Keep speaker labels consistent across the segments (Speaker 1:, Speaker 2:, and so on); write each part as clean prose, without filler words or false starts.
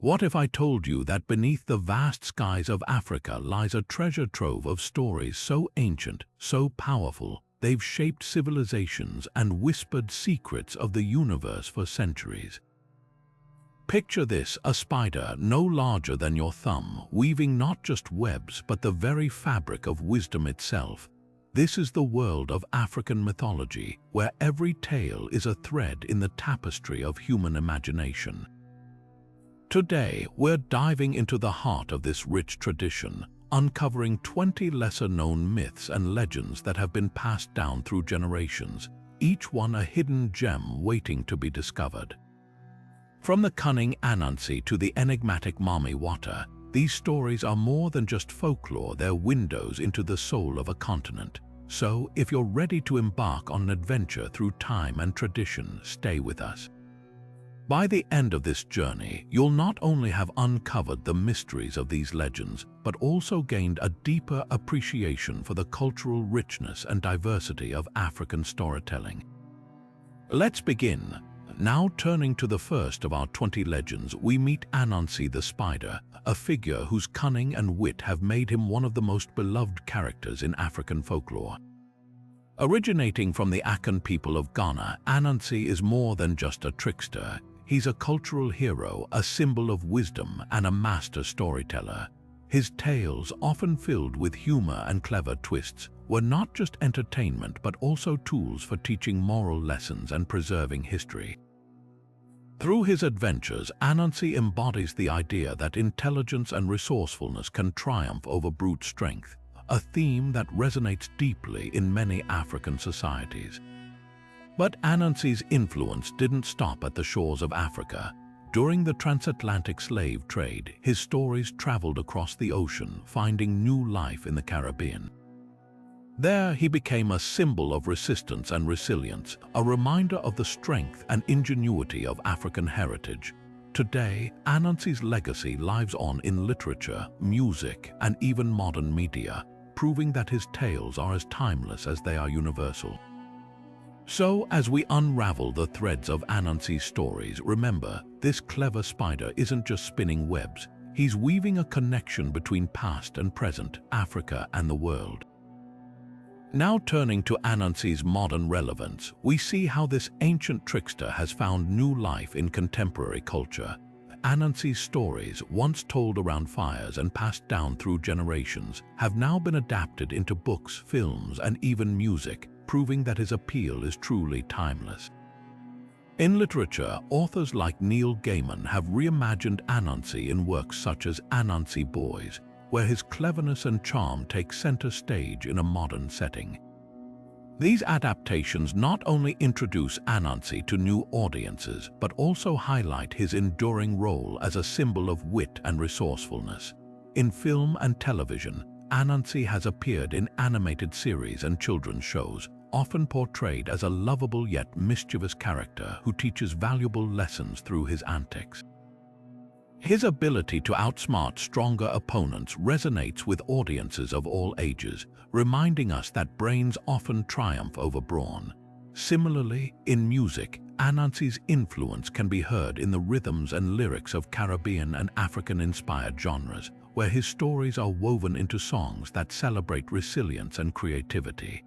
Speaker 1: What if I told you that beneath the vast skies of Africa lies a treasure trove of stories so ancient, so powerful, they've shaped civilizations and whispered secrets of the universe for centuries? Picture this, a spider no larger than your thumb, weaving not just webs but the very fabric of wisdom itself. This is the world of African mythology, where every tale is a thread in the tapestry of human imagination. Today, we're diving into the heart of this rich tradition, uncovering 20 lesser-known myths and legends that have been passed down through generations, each one a hidden gem waiting to be discovered. From the cunning Anansi to the enigmatic Mami Wata, these stories are more than just folklore, they're windows into the soul of a continent. So, if you're ready to embark on an adventure through time and tradition, stay with us. By the end of this journey, you'll not only have uncovered the mysteries of these legends, but also gained a deeper appreciation for the cultural richness and diversity of African storytelling. Let's begin. Now turning to the first of our 20 legends, we meet Anansi the Spider, a figure whose cunning and wit have made him one of the most beloved characters in African folklore. Originating from the Akan people of Ghana, Anansi is more than just a trickster. He's a cultural hero, a symbol of wisdom, and a master storyteller. His tales, often filled with humor and clever twists, were not just entertainment but also tools for teaching moral lessons and preserving history. Through his adventures, Anansi embodies the idea that intelligence and resourcefulness can triumph over brute strength, a theme that resonates deeply in many African societies. But Anansi's influence didn't stop at the shores of Africa. During the transatlantic slave trade, his stories traveled across the ocean, finding new life in the Caribbean. There, he became a symbol of resistance and resilience, a reminder of the strength and ingenuity of African heritage. Today, Anansi's legacy lives on in literature, music, and even modern media, proving that his tales are as timeless as they are universal. So, as we unravel the threads of Anansi's stories, remember, this clever spider isn't just spinning webs, he's weaving a connection between past and present, Africa and the world. Now turning to Anansi's modern relevance, we see how this ancient trickster has found new life in contemporary culture. Anansi's stories, once told around fires and passed down through generations, have now been adapted into books, films, and even music, proving that his appeal is truly timeless. In literature, authors like Neil Gaiman have reimagined Anansi in works such as Anansi Boys, where his cleverness and charm take center stage in a modern setting. These adaptations not only introduce Anansi to new audiences, but also highlight his enduring role as a symbol of wit and resourcefulness. In film and television, Anansi has appeared in animated series and children's shows, often portrayed as a lovable yet mischievous character who teaches valuable lessons through his antics. His ability to outsmart stronger opponents resonates with audiences of all ages, reminding us that brains often triumph over brawn. Similarly, in music, Anansi's influence can be heard in the rhythms and lyrics of Caribbean and African-inspired genres, where his stories are woven into songs that celebrate resilience and creativity.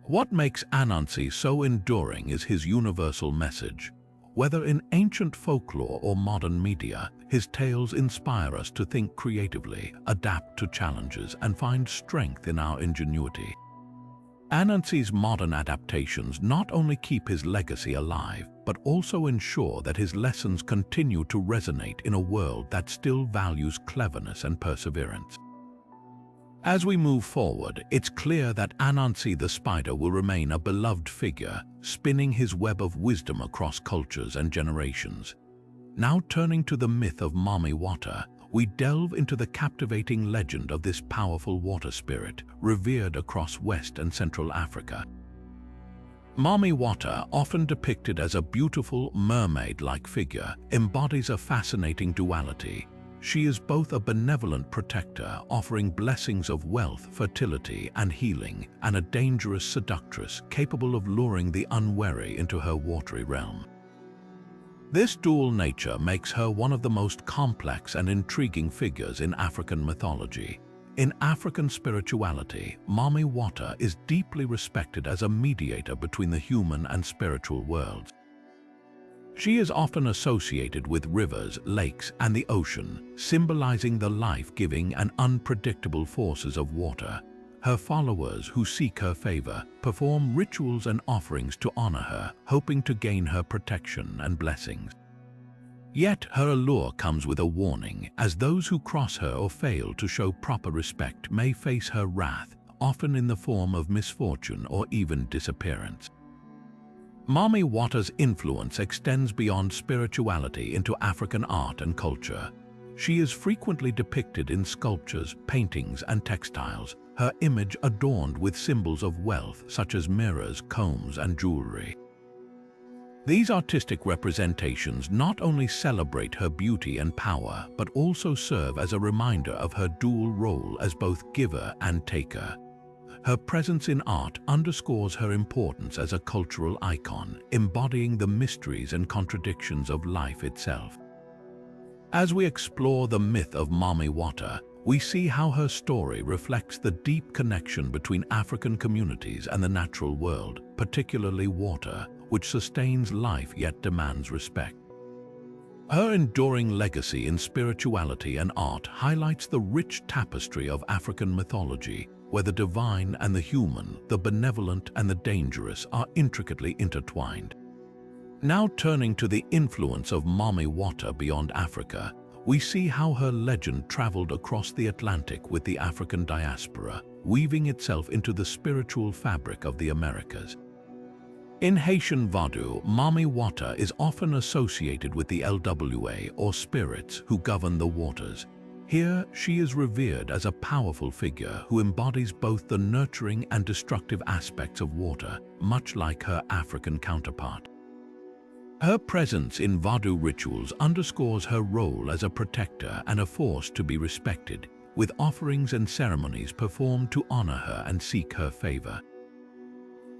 Speaker 1: What makes Anansi so enduring is his universal message. Whether in ancient folklore or modern media, his tales inspire us to think creatively, adapt to challenges, and find strength in our ingenuity. Anansi's modern adaptations not only keep his legacy alive, but also ensure that his lessons continue to resonate in a world that still values cleverness and perseverance. As we move forward, it's clear that Anansi the Spider will remain a beloved figure, spinning his web of wisdom across cultures and generations. Now turning to the myth of Mami Wata, we delve into the captivating legend of this powerful water spirit, revered across West and Central Africa. Mami Wata, often depicted as a beautiful mermaid-like figure, embodies a fascinating duality. She is both a benevolent protector, offering blessings of wealth, fertility, and healing, and a dangerous seductress capable of luring the unwary into her watery realm. This dual nature makes her one of the most complex and intriguing figures in African mythology. In African spirituality, Mami Wata is deeply respected as a mediator between the human and spiritual worlds. She is often associated with rivers, lakes, and the ocean, symbolizing the life-giving and unpredictable forces of water. Her followers, who seek her favor, perform rituals and offerings to honor her, hoping to gain her protection and blessings. Yet her allure comes with a warning, as those who cross her or fail to show proper respect may face her wrath, often in the form of misfortune or even disappearance. Mami Wata's influence extends beyond spirituality into African art and culture. She is frequently depicted in sculptures, paintings, and textiles, her image adorned with symbols of wealth such as mirrors, combs, and jewelry. These artistic representations not only celebrate her beauty and power, but also serve as a reminder of her dual role as both giver and taker. Her presence in art underscores her importance as a cultural icon, embodying the mysteries and contradictions of life itself. As we explore the myth of Mami Wata, we see how her story reflects the deep connection between African communities and the natural world, particularly water, which sustains life yet demands respect. Her enduring legacy in spirituality and art highlights the rich tapestry of African mythology, where the divine and the human, the benevolent and the dangerous are intricately intertwined. Now turning to the influence of Mami Wata beyond Africa, we see how her legend traveled across the Atlantic with the African diaspora, weaving itself into the spiritual fabric of the Americas. In Haitian Vodou, Mami Wata is often associated with the LWA, or spirits who govern the waters. Here, she is revered as a powerful figure who embodies both the nurturing and destructive aspects of water, much like her African counterpart. Her presence in Vodou rituals underscores her role as a protector and a force to be respected, with offerings and ceremonies performed to honor her and seek her favor.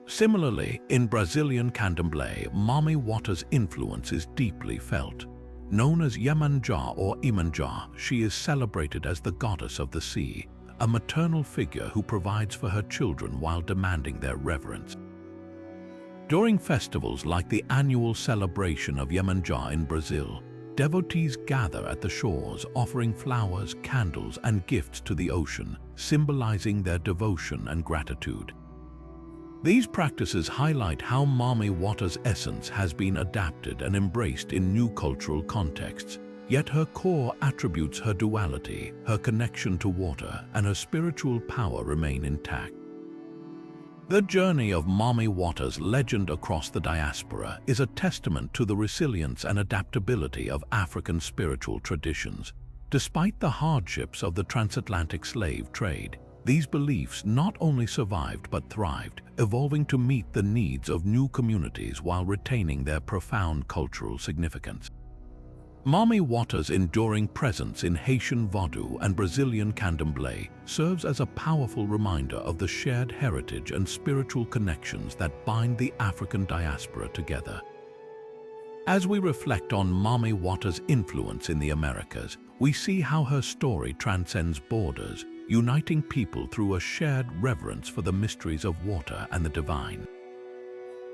Speaker 1: Similarly, in Brazilian candomblé, Mami Wata's influence is deeply felt. Known as Iemanjá or Imanjá, she is celebrated as the goddess of the sea, a maternal figure who provides for her children while demanding their reverence. During festivals like the annual celebration of Iemanjá in Brazil, devotees gather at the shores offering flowers, candles, and gifts to the ocean, symbolizing their devotion and gratitude. These practices highlight how Mami Wata's essence has been adapted and embraced in new cultural contexts, yet her core attributes, her duality, her connection to water, and her spiritual power remain intact. The journey of Mami Wata's legend across the diaspora is a testament to the resilience and adaptability of African spiritual traditions. Despite the hardships of the transatlantic slave trade, these beliefs not only survived but thrived, evolving to meet the needs of new communities while retaining their profound cultural significance. Mami Wata's enduring presence in Haitian Vodou and Brazilian candomblé serves as a powerful reminder of the shared heritage and spiritual connections that bind the African diaspora together. As we reflect on Mami Wata's influence in the Americas, we see how her story transcends borders, uniting people through a shared reverence for the mysteries of water and the divine.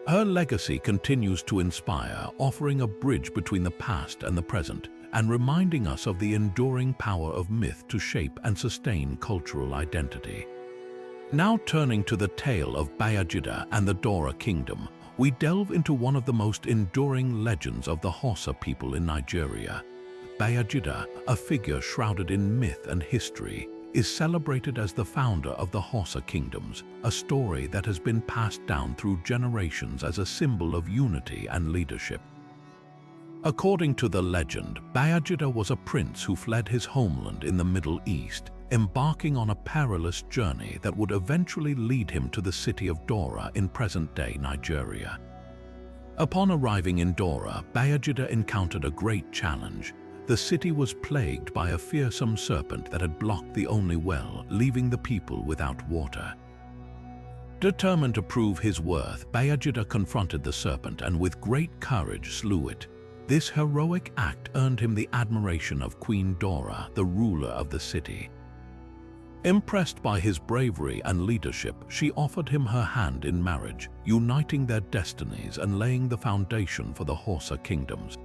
Speaker 1: Her legacy continues to inspire, offering a bridge between the past and the present, and reminding us of the enduring power of myth to shape and sustain cultural identity. Now turning to the tale of Bayajidda and the Daura Kingdom, we delve into one of the most enduring legends of the Hausa people in Nigeria. Bayajidda, a figure shrouded in myth and history, is celebrated as the founder of the Hausa kingdoms, a story that has been passed down through generations as a symbol of unity and leadership. According to the legend, Bayajidda was a prince who fled his homeland in the Middle East, embarking on a perilous journey that would eventually lead him to the city of Daura in present-day Nigeria. Upon arriving in Daura, Bayajidda encountered a great challenge. The city was plagued by a fearsome serpent that had blocked the only well, leaving the people without water. Determined to prove his worth, Bayajidda confronted the serpent and with great courage slew it. This heroic act earned him the admiration of Queen Daura, the ruler of the city. Impressed by his bravery and leadership, she offered him her hand in marriage, uniting their destinies and laying the foundation for the Hausa kingdoms.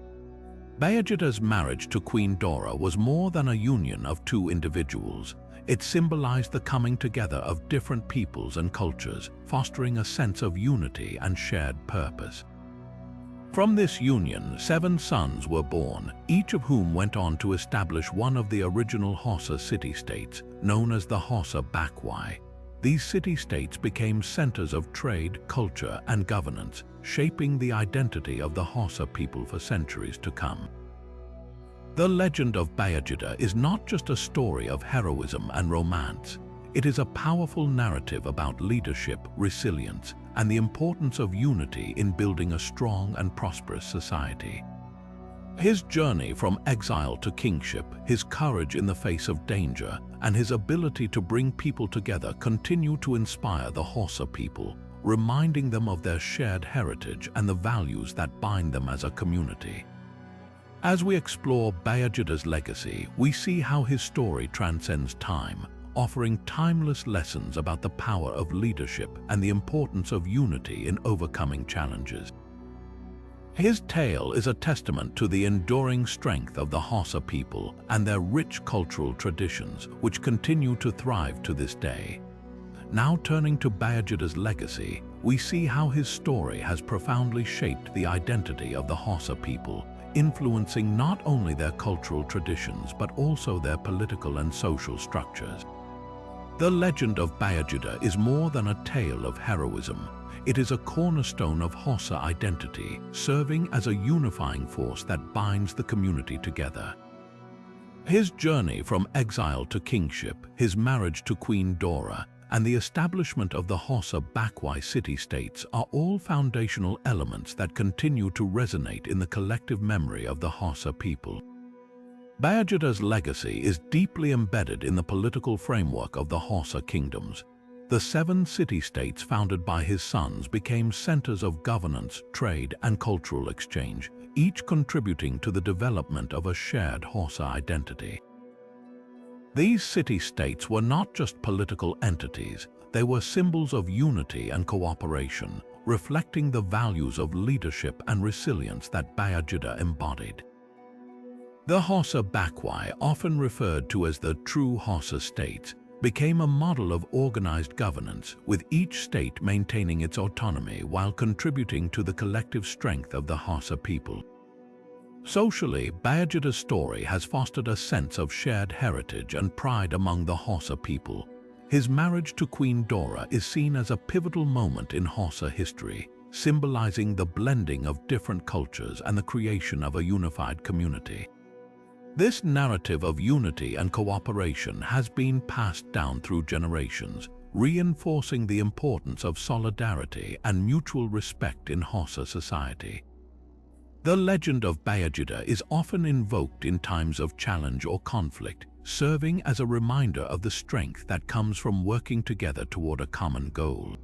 Speaker 1: Bayajidda's marriage to Queen Daura was more than a union of two individuals. It symbolized the coming together of different peoples and cultures, fostering a sense of unity and shared purpose. From this union, 7 sons were born, each of whom went on to establish one of the original Hausa city-states, known as the Hausa Bakwai. These city-states became centers of trade, culture, and governance, shaping the identity of the Hausa people for centuries to come. The legend of Bayajidda is not just a story of heroism and romance. It is a powerful narrative about leadership, resilience, and the importance of unity in building a strong and prosperous society. His journey from exile to kingship, his courage in the face of danger, and his ability to bring people together continue to inspire the Hausa people, reminding them of their shared heritage and the values that bind them as a community. As we explore Bayajidda's legacy, we see how his story transcends time, offering timeless lessons about the power of leadership and the importance of unity in overcoming challenges. His tale is a testament to the enduring strength of the Hausa people and their rich cultural traditions, which continue to thrive to this day. Now turning to Bayajidda's legacy, we see how his story has profoundly shaped the identity of the Hausa people, influencing not only their cultural traditions but also their political and social structures. The legend of Bayajidda is more than a tale of heroism. It is a cornerstone of Hausa identity, serving as a unifying force that binds the community together. His journey from exile to kingship, his marriage to Queen Daura, and the establishment of the Hausa Bakwai city-states are all foundational elements that continue to resonate in the collective memory of the Hausa people. Bayajidda's legacy is deeply embedded in the political framework of the Hausa kingdoms. The 7 city-states founded by his sons became centers of governance, trade, and cultural exchange, each contributing to the development of a shared Hausa identity. These city-states were not just political entities, they were symbols of unity and cooperation, reflecting the values of leadership and resilience that Bayajidda embodied. The Hausa Bakwai, often referred to as the true Hausa states, became a model of organized governance, with each state maintaining its autonomy while contributing to the collective strength of the Hausa people. Socially, Bayajidda's story has fostered a sense of shared heritage and pride among the Hausa people. His marriage to Queen Daura is seen as a pivotal moment in Hausa history, symbolizing the blending of different cultures and the creation of a unified community. This narrative of unity and cooperation has been passed down through generations, reinforcing the importance of solidarity and mutual respect in Hausa society. The legend of Bayajidda is often invoked in times of challenge or conflict, serving as a reminder of the strength that comes from working together toward a common goal.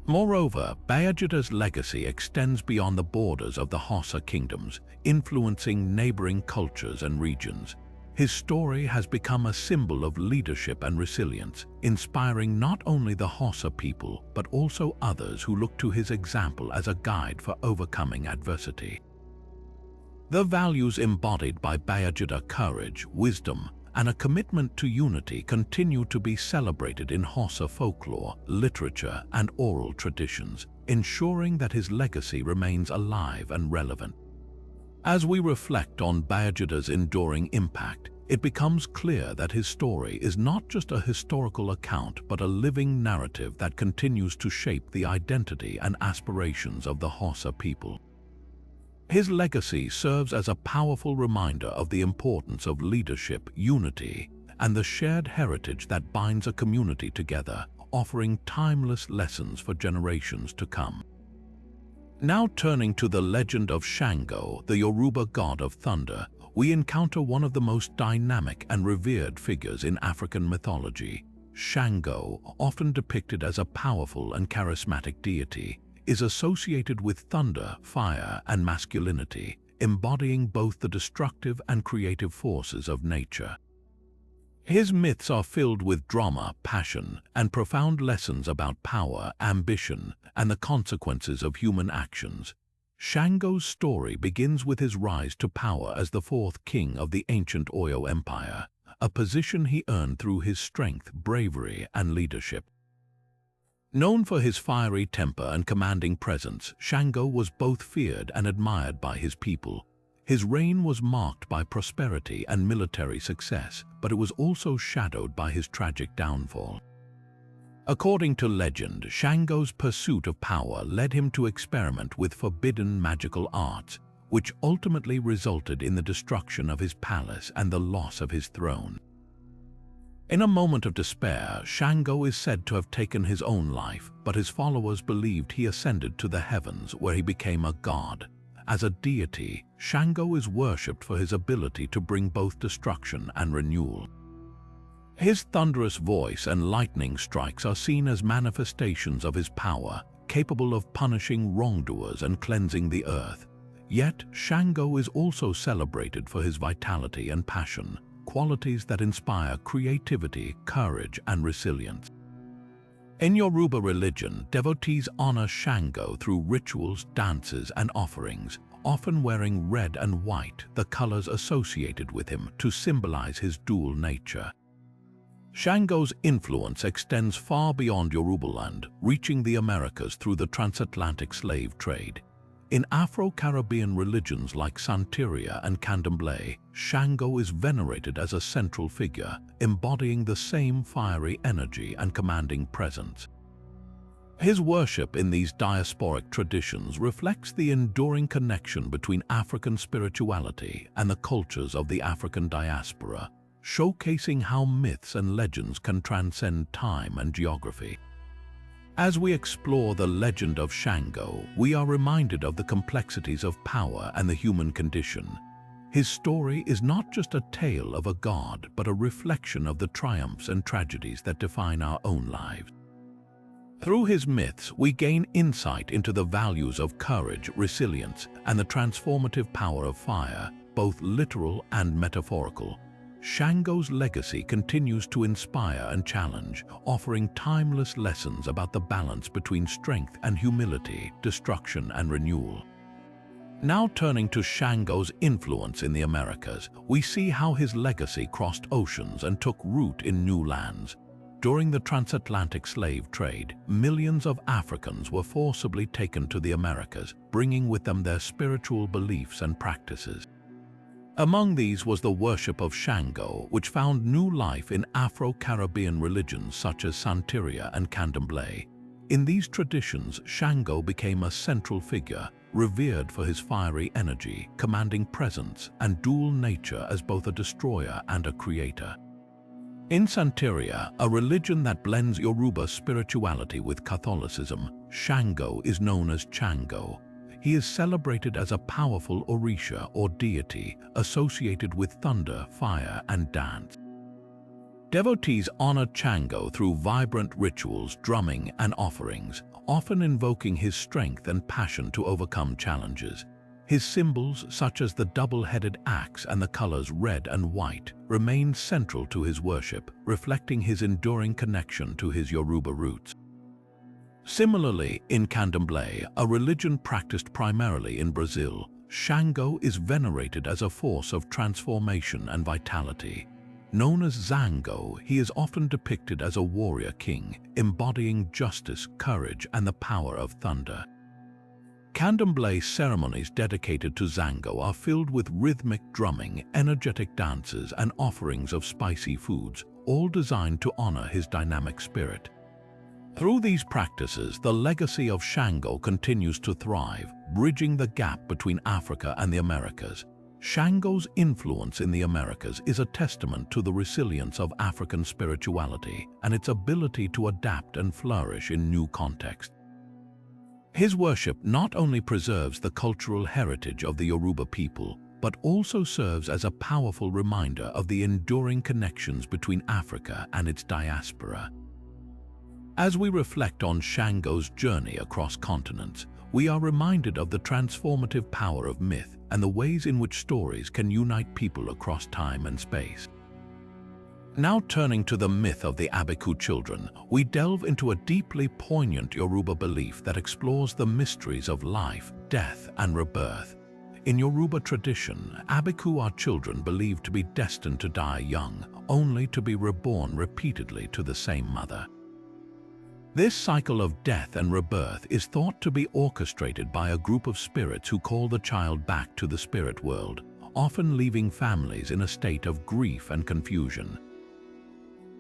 Speaker 1: Moreover, Bayajidda's legacy extends beyond the borders of the Hausa kingdoms, influencing neighboring cultures and regions. His story has become a symbol of leadership and resilience, inspiring not only the Hausa people but also others who look to his example as a guide for overcoming adversity. The values embodied by Bayajidda, courage, wisdom, and a commitment to unity, continue to be celebrated in Hausa folklore, literature, and oral traditions, ensuring that his legacy remains alive and relevant. As we reflect on Bayajidda's enduring impact, it becomes clear that his story is not just a historical account but a living narrative that continues to shape the identity and aspirations of the Hausa people. His legacy serves as a powerful reminder of the importance of leadership, unity, and the shared heritage that binds a community together, offering timeless lessons for generations to come. Now turning to the legend of Shango, the Yoruba God of Thunder, we encounter one of the most dynamic and revered figures in African mythology. Shango, often depicted as a powerful and charismatic deity, is associated with thunder, fire, and masculinity, embodying both the destructive and creative forces of nature. His myths are filled with drama, passion, and profound lessons about power, ambition, and the consequences of human actions. Shango's story begins with his rise to power as the fourth king of the ancient Oyo Empire, a position he earned through his strength, bravery, and leadership. Known for his fiery temper and commanding presence, Shango was both feared and admired by his people. His reign was marked by prosperity and military success, but it was also shadowed by his tragic downfall. According to legend, Shango's pursuit of power led him to experiment with forbidden magical arts, which ultimately resulted in the destruction of his palace and the loss of his throne. In a moment of despair, Shango is said to have taken his own life, but his followers believed he ascended to the heavens where he became a god. As a deity, Shango is worshipped for his ability to bring both destruction and renewal. His thunderous voice and lightning strikes are seen as manifestations of his power, capable of punishing wrongdoers and cleansing the earth. Yet, Shango is also celebrated for his vitality and passion, qualities that inspire creativity, courage, and resilience. In Yoruba religion, devotees honor Shango through rituals, dances, and offerings, often wearing red and white, the colors associated with him, to symbolize his dual nature. Shango's influence extends far beyond Yorubaland, reaching the Americas through the transatlantic slave trade. In Afro-Caribbean religions like Santeria and Candomblé, Shango is venerated as a central figure, embodying the same fiery energy and commanding presence. His worship in these diasporic traditions reflects the enduring connection between African spirituality and the cultures of the African diaspora, showcasing how myths and legends can transcend time and geography. As we explore the legend of Shango, we are reminded of the complexities of power and the human condition. His story is not just a tale of a god, but a reflection of the triumphs and tragedies that define our own lives. Through his myths, we gain insight into the values of courage, resilience, and the transformative power of fire, both literal and metaphorical. Shango's legacy continues to inspire and challenge, offering timeless lessons about the balance between strength and humility, destruction and renewal. Now turning to Shango's influence in the Americas, we see how his legacy crossed oceans and took root in new lands. During the transatlantic slave trade, millions of Africans were forcibly taken to the Americas, bringing with them their spiritual beliefs and practices. Among these was the worship of Shango, which found new life in Afro-Caribbean religions such as Santeria and Candomblé. In these traditions, Shango became a central figure, revered for his fiery energy, commanding presence, and dual nature as both a destroyer and a creator. In Santeria, a religion that blends Yoruba spirituality with Catholicism, Shango is known as Chango. He is celebrated as a powerful Orisha or deity associated with thunder, fire, and dance. Devotees honor Shango through vibrant rituals, drumming, and offerings, often invoking his strength and passion to overcome challenges. His symbols, such as the double-headed axe and the colors red and white, remain central to his worship, reflecting his enduring connection to his Yoruba roots. Similarly, in Candomblé, a religion practiced primarily in Brazil, Shango is venerated as a force of transformation and vitality. Known as Shango, he is often depicted as a warrior king, embodying justice, courage, and the power of thunder. Candomblé ceremonies dedicated to Shango are filled with rhythmic drumming, energetic dances, and offerings of spicy foods, all designed to honor his dynamic spirit. Through these practices, the legacy of Shango continues to thrive, bridging the gap between Africa and the Americas. Shango's influence in the Americas is a testament to the resilience of African spirituality and its ability to adapt and flourish in new contexts. His worship not only preserves the cultural heritage of the Yoruba people, but also serves as a powerful reminder of the enduring connections between Africa and its diaspora. As we reflect on Shango's journey across continents, we are reminded of the transformative power of myth, and the ways in which stories can unite people across time and space. Now turning to the myth of the Abiku children, we delve into a deeply poignant Yoruba belief that explores the mysteries of life, death, and rebirth. In Yoruba tradition, Abiku are children believed to be destined to die young, only to be reborn repeatedly to the same mother. This cycle of death and rebirth is thought to be orchestrated by a group of spirits who call the child back to the spirit world, often leaving families in a state of grief and confusion.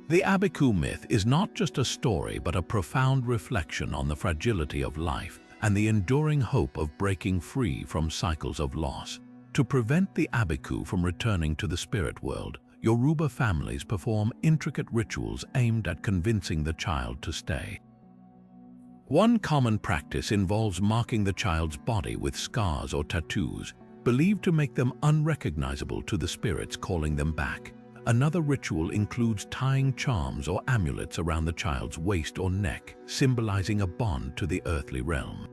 Speaker 1: The Abiku myth is not just a story but a profound reflection on the fragility of life and the enduring hope of breaking free from cycles of loss. To prevent the Abiku from returning to the spirit world, Yoruba families perform intricate rituals aimed at convincing the child to stay. One common practice involves marking the child's body with scars or tattoos, believed to make them unrecognizable to the spirits calling them back. Another ritual includes tying charms or amulets around the child's waist or neck, symbolizing a bond to the earthly realm.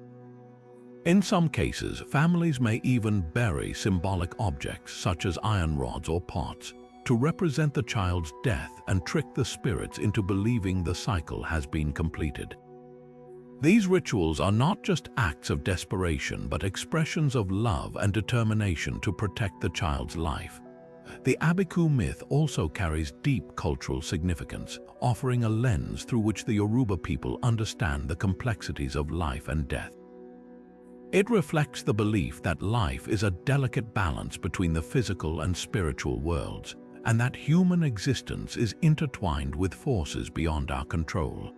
Speaker 1: In some cases, families may even bury symbolic objects such as iron rods or pots to represent the child's death and trick the spirits into believing the cycle has been completed. These rituals are not just acts of desperation but expressions of love and determination to protect the child's life. The Abiku myth also carries deep cultural significance, offering a lens through which the Yoruba people understand the complexities of life and death. It reflects the belief that life is a delicate balance between the physical and spiritual worlds, and that human existence is intertwined with forces beyond our control.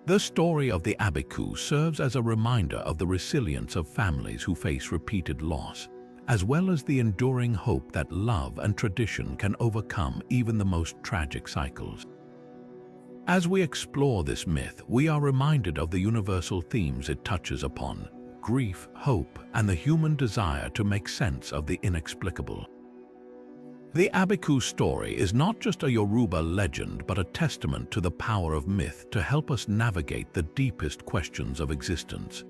Speaker 1: The story of the Abiku serves as a reminder of the resilience of families who face repeated loss, as well as the enduring hope that love and tradition can overcome even the most tragic cycles. As we explore this myth, we are reminded of the universal themes it touches upon: grief, hope, and the human desire to make sense of the inexplicable. The Abiku story is not just a Yoruba legend but a testament to the power of myth to help us navigate the deepest questions of existence.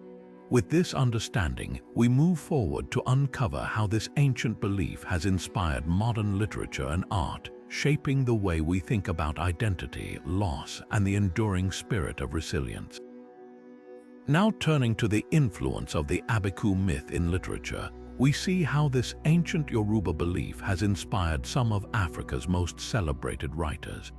Speaker 1: With this understanding, we move forward to uncover how this ancient belief has inspired modern literature and art, shaping the way we think about identity, loss, and the enduring spirit of resilience. Now turning to the influence of the Abiku myth in literature, we see how this ancient Yoruba belief has inspired some of Africa's most celebrated writers.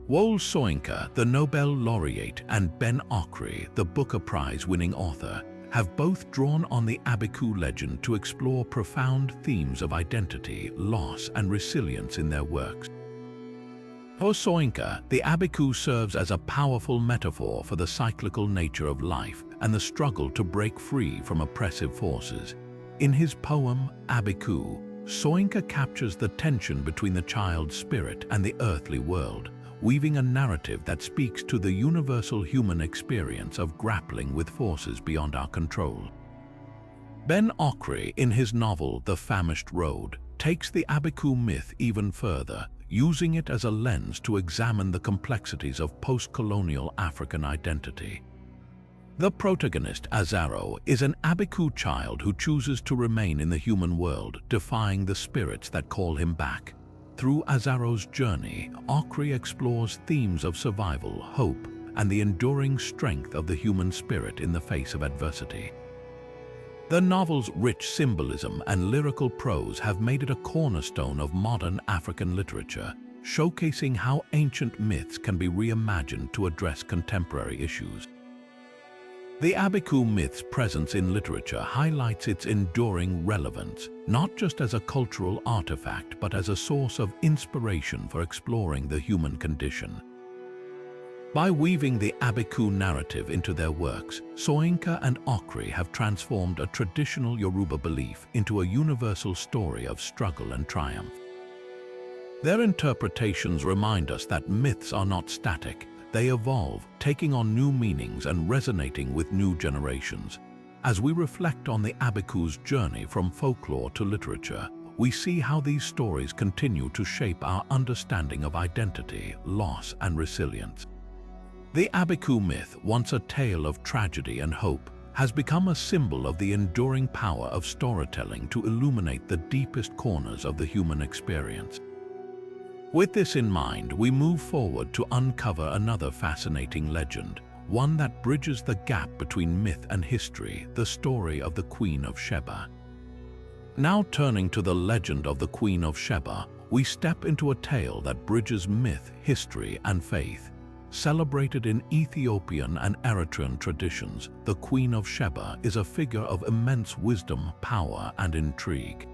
Speaker 1: Wole Soyinka, the Nobel laureate, and Ben Okri, the Booker Prize-winning author, have both drawn on the Abiku legend to explore profound themes of identity, loss, and resilience in their works. For Soyinka, the Abiku serves as a powerful metaphor for the cyclical nature of life and the struggle to break free from oppressive forces. In his poem, Abiku, Soyinka captures the tension between the child's spirit and the earthly world, weaving a narrative that speaks to the universal human experience of grappling with forces beyond our control. Ben Okri, in his novel The Famished Road, takes the Abiku myth even further, using it as a lens to examine the complexities of post-colonial African identity. The protagonist, Azaro, is an Abiku child who chooses to remain in the human world, defying the spirits that call him back. Through Azaro's journey, Okri explores themes of survival, hope, and the enduring strength of the human spirit in the face of adversity. The novel's rich symbolism and lyrical prose have made it a cornerstone of modern African literature, showcasing how ancient myths can be reimagined to address contemporary issues. The Abiku myth's presence in literature highlights its enduring relevance, not just as a cultural artifact but as a source of inspiration for exploring the human condition. By weaving the Abiku narrative into their works, Soyinka and Okri have transformed a traditional Yoruba belief into a universal story of struggle and triumph. Their interpretations remind us that myths are not static. They evolve, taking on new meanings and resonating with new generations. As we reflect on the Abiku's journey from folklore to literature, we see how these stories continue to shape our understanding of identity, loss, and resilience. The Abiku myth, once a tale of tragedy and hope, has become a symbol of the enduring power of storytelling to illuminate the deepest corners of the human experience. With this in mind, we move forward to uncover another fascinating legend, one that bridges the gap between myth and history, the story of the Queen of Sheba. Now turning to the legend of the Queen of Sheba, we step into a tale that bridges myth, history, and faith. Celebrated in Ethiopian and Eritrean traditions, the Queen of Sheba is a figure of immense wisdom, power, and intrigue.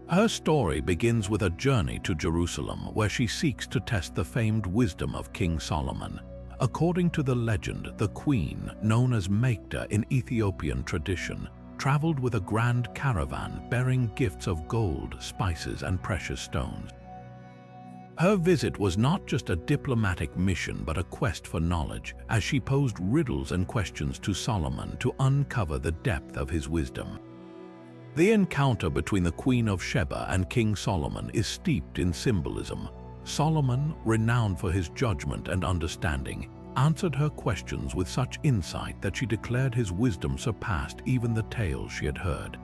Speaker 1: Her story begins with a journey to Jerusalem where she seeks to test the famed wisdom of King Solomon. According to the legend, the queen, known as Maikda in Ethiopian tradition, traveled with a grand caravan bearing gifts of gold, spices, and precious stones. Her visit was not just a diplomatic mission but a quest for knowledge, as she posed riddles and questions to Solomon to uncover the depth of his wisdom. The encounter between the Queen of Sheba and King Solomon is steeped in symbolism. Solomon, renowned for his judgment and understanding, answered her questions with such insight that she declared his wisdom surpassed even the tales she had heard.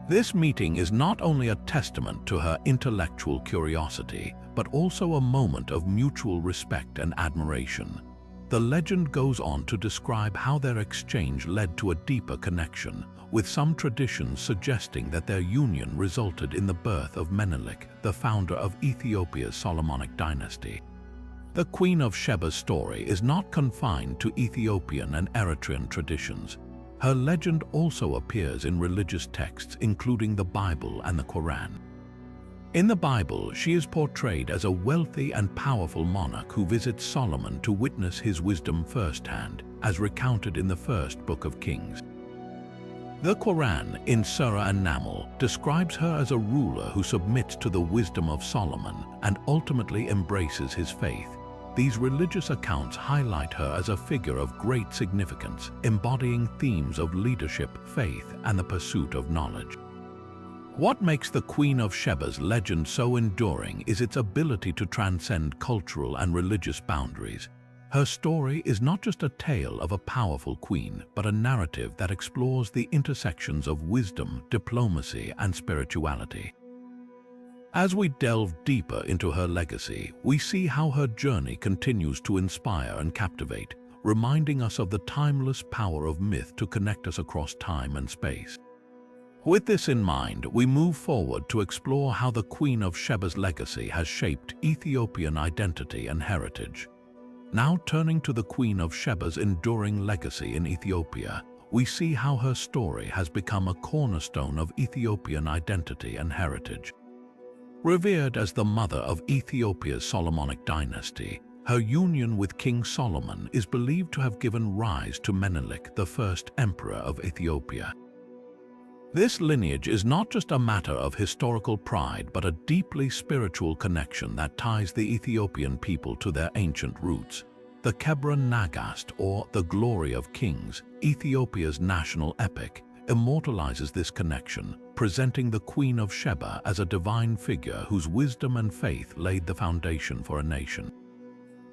Speaker 1: This meeting is not only a testament to her intellectual curiosity, but also a moment of mutual respect and admiration. The legend goes on to describe how their exchange led to a deeper connection, with some traditions suggesting that their union resulted in the birth of Menelik, the founder of Ethiopia's Solomonic dynasty. The Queen of Sheba's story is not confined to Ethiopian and Eritrean traditions. Her legend also appears in religious texts including the Bible and the Quran. In the Bible, she is portrayed as a wealthy and powerful monarch who visits Solomon to witness his wisdom firsthand, as recounted in the first book of Kings. The Quran, in Surah An-Naml, describes her as a ruler who submits to the wisdom of Solomon and ultimately embraces his faith. These religious accounts highlight her as a figure of great significance, embodying themes of leadership, faith, and the pursuit of knowledge. What makes the Queen of Sheba's legend so enduring is its ability to transcend cultural and religious boundaries. Her story is not just a tale of a powerful queen, but a narrative that explores the intersections of wisdom, diplomacy, and spirituality. As we delve deeper into her legacy, we see how her journey continues to inspire and captivate, reminding us of the timeless power of myth to connect us across time and space. With this in mind, we move forward to explore how the Queen of Sheba's legacy has shaped Ethiopian identity and heritage. Now turning to the Queen of Sheba's enduring legacy in Ethiopia, we see how her story has become a cornerstone of Ethiopian identity and heritage. Revered as the mother of Ethiopia's Solomonic dynasty, her union with King Solomon is believed to have given rise to Menelik, the first emperor of Ethiopia. This lineage is not just a matter of historical pride, but a deeply spiritual connection that ties the Ethiopian people to their ancient roots. The Kebron Nagast, or The Glory of Kings, Ethiopia's national epic, immortalizes this connection, presenting the Queen of Sheba as a divine figure whose wisdom and faith laid the foundation for a nation.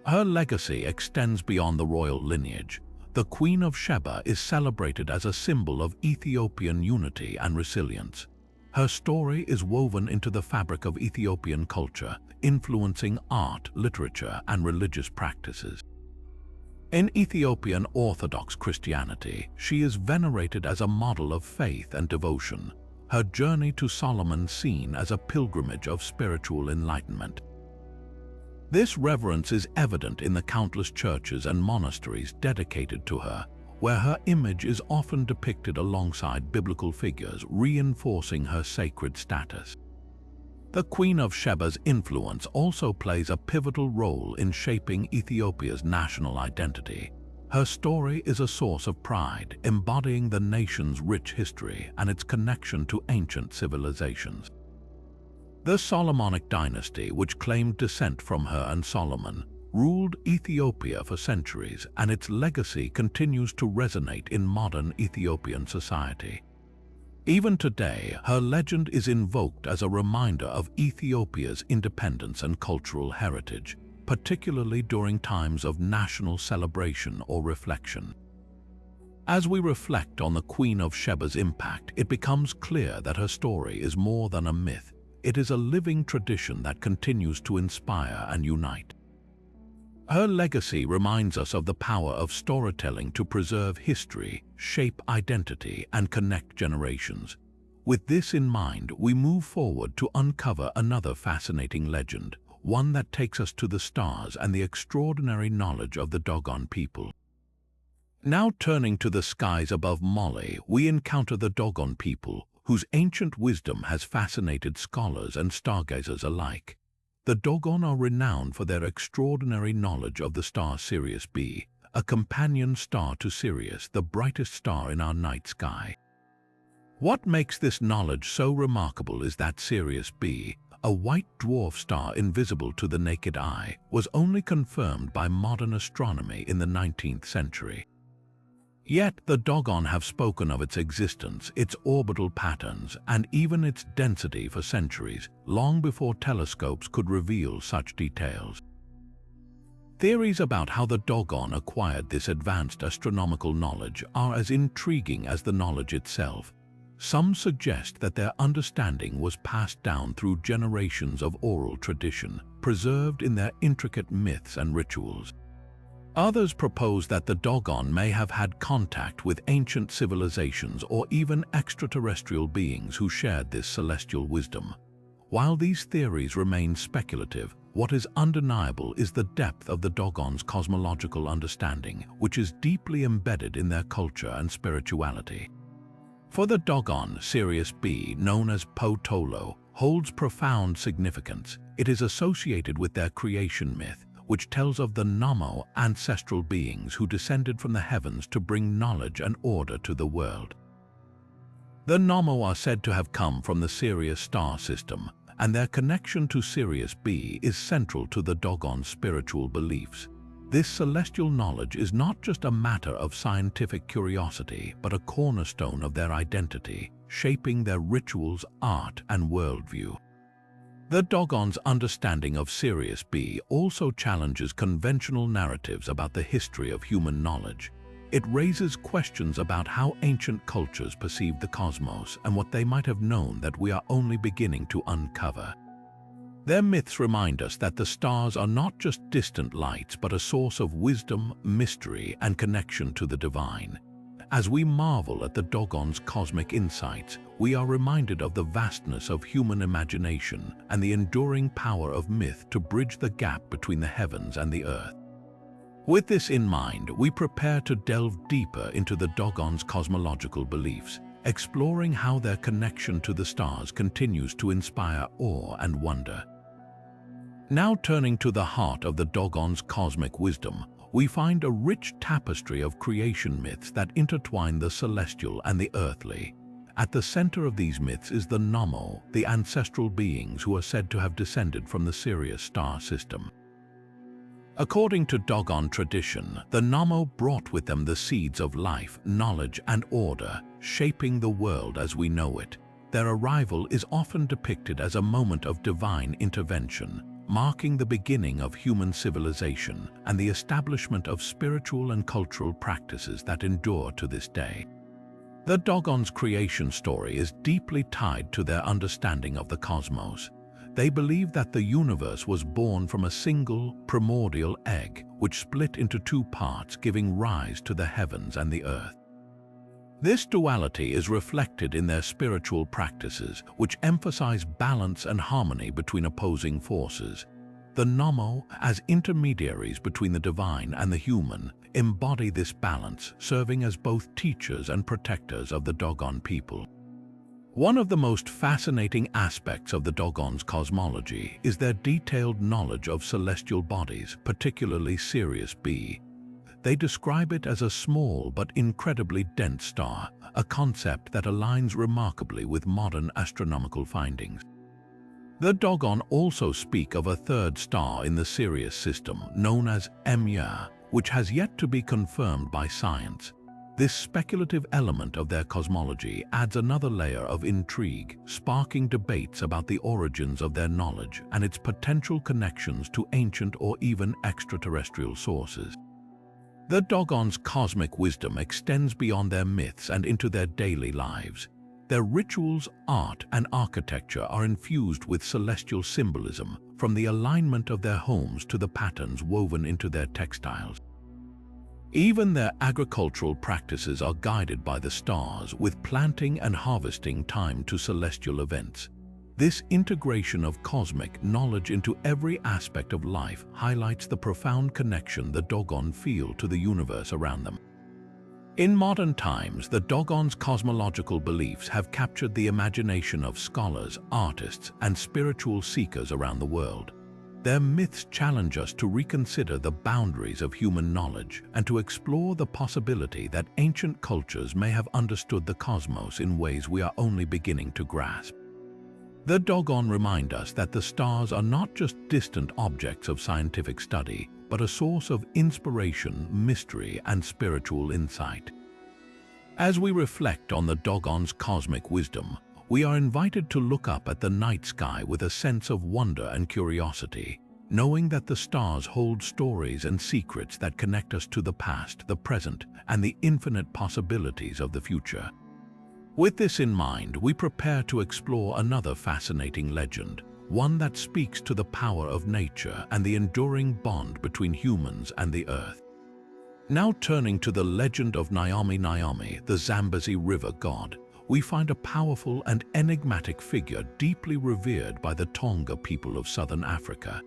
Speaker 1: Her legacy extends beyond the royal lineage. The Queen of Sheba is celebrated as a symbol of Ethiopian unity and resilience. Her story is woven into the fabric of Ethiopian culture, influencing art, literature, and religious practices. In Ethiopian Orthodox Christianity, she is venerated as a model of faith and devotion, her journey to Solomon seen as a pilgrimage of spiritual enlightenment. This reverence is evident in the countless churches and monasteries dedicated to her, where her image is often depicted alongside biblical figures, reinforcing her sacred status. The Queen of Sheba's influence also plays a pivotal role in shaping Ethiopia's national identity. Her story is a source of pride, embodying the nation's rich history and its connection to ancient civilizations. The Solomonic dynasty, which claimed descent from her and Solomon, ruled Ethiopia for centuries, and its legacy continues to resonate in modern Ethiopian society. Even today, her legend is invoked as a reminder of Ethiopia's independence and cultural heritage, particularly during times of national celebration or reflection. As we reflect on the Queen of Sheba's impact, it becomes clear that her story is more than a myth. It is a living tradition that continues to inspire and unite. Her legacy reminds us of the power of storytelling to preserve history, shape identity, and connect generations. With this in mind, we move forward to uncover another fascinating legend, one that takes us to the stars and the extraordinary knowledge of the Dogon people. Now turning to the skies above Mali, we encounter the Dogon people, whose ancient wisdom has fascinated scholars and stargazers alike. The Dogon are renowned for their extraordinary knowledge of the star Sirius B, a companion star to Sirius, the brightest star in our night sky. What makes this knowledge so remarkable is that Sirius B, a white dwarf star invisible to the naked eye, was only confirmed by modern astronomy in the 19th century. Yet the Dogon have spoken of its existence, its orbital patterns, and even its density for centuries, long before telescopes could reveal such details. Theories about how the Dogon acquired this advanced astronomical knowledge are as intriguing as the knowledge itself. Some suggest that their understanding was passed down through generations of oral tradition, preserved in their intricate myths and rituals. Others propose that the Dogon may have had contact with ancient civilizations or even extraterrestrial beings who shared this celestial wisdom. While these theories remain speculative, what is undeniable is the depth of the Dogon's cosmological understanding, which is deeply embedded in their culture and spirituality. For the Dogon, Sirius B, known as Po-Tolo, holds profound significance. It is associated with their creation myth, which tells of the Namo, ancestral beings who descended from the heavens to bring knowledge and order to the world. The Namo are said to have come from the Sirius star system, and their connection to Sirius B is central to the Dogon's spiritual beliefs. This celestial knowledge is not just a matter of scientific curiosity, but a cornerstone of their identity, shaping their rituals, art, and worldview. The Dogon's understanding of Sirius B also challenges conventional narratives about the history of human knowledge. It raises questions about how ancient cultures perceived the cosmos and what they might have known that we are only beginning to uncover. Their myths remind us that the stars are not just distant lights, but a source of wisdom, mystery, and connection to the divine. As we marvel at the Dogon's cosmic insights, we are reminded of the vastness of human imagination and the enduring power of myth to bridge the gap between the heavens and the earth. With this in mind, we prepare to delve deeper into the Dogon's cosmological beliefs, exploring how their connection to the stars continues to inspire awe and wonder. Now turning to the heart of the Dogon's cosmic wisdom, we find a rich tapestry of creation myths that intertwine the celestial and the earthly. At the center of these myths is the Namo, the ancestral beings who are said to have descended from the Sirius star system. According to Dogon tradition, the Namo brought with them the seeds of life, knowledge, and order, shaping the world as we know it. Their arrival is often depicted as a moment of divine intervention, marking the beginning of human civilization and the establishment of spiritual and cultural practices that endure to this day. The Dogon's creation story is deeply tied to their understanding of the cosmos. They believe that the universe was born from a single, primordial egg, which split into two parts, giving rise to the heavens and the earth. This duality is reflected in their spiritual practices, which emphasize balance and harmony between opposing forces. The Namo, as intermediaries between the divine and the human, embody this balance, serving as both teachers and protectors of the Dogon people. One of the most fascinating aspects of the Dogon's cosmology is their detailed knowledge of celestial bodies, particularly Sirius B. They describe it as a small but incredibly dense star, a concept that aligns remarkably with modern astronomical findings. The Dogon also speak of a third star in the Sirius system, known as Emya, which has yet to be confirmed by science. This speculative element of their cosmology adds another layer of intrigue, sparking debates about the origins of their knowledge and its potential connections to ancient or even extraterrestrial sources. The Dogon's cosmic wisdom extends beyond their myths and into their daily lives. Their rituals, art, and architecture are infused with celestial symbolism, from the alignment of their homes to the patterns woven into their textiles. Even their agricultural practices are guided by the stars, with planting and harvesting timed to celestial events. This integration of cosmic knowledge into every aspect of life highlights the profound connection the Dogon feel to the universe around them. In modern times, the Dogon's cosmological beliefs have captured the imagination of scholars, artists, and spiritual seekers around the world. Their myths challenge us to reconsider the boundaries of human knowledge and to explore the possibility that ancient cultures may have understood the cosmos in ways we are only beginning to grasp. The Dogon remind us that the stars are not just distant objects of scientific study, but a source of inspiration, mystery, and spiritual insight. As we reflect on the Dogon's cosmic wisdom, we are invited to look up at the night sky with a sense of wonder and curiosity, knowing that the stars hold stories and secrets that connect us to the past, the present, and the infinite possibilities of the future. With this in mind, we prepare to explore another fascinating legend, one that speaks to the power of nature and the enduring bond between humans and the earth. Now turning to the legend of Nyame, the Zambezi River god, we find a powerful and enigmatic figure deeply revered by the Tonga people of southern Africa.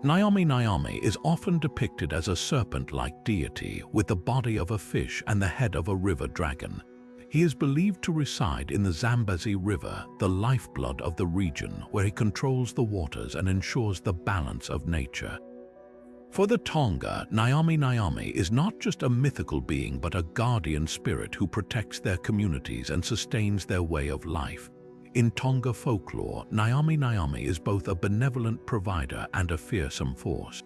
Speaker 1: Nyame is often depicted as a serpent-like deity with the body of a fish and the head of a river dragon. He is believed to reside in the Zambezi River, the lifeblood of the region, where he controls the waters and ensures the balance of nature. For the Tonga, Nyame is not just a mythical being but a guardian spirit who protects their communities and sustains their way of life. In Tonga folklore, Nyame is both a benevolent provider and a fearsome force.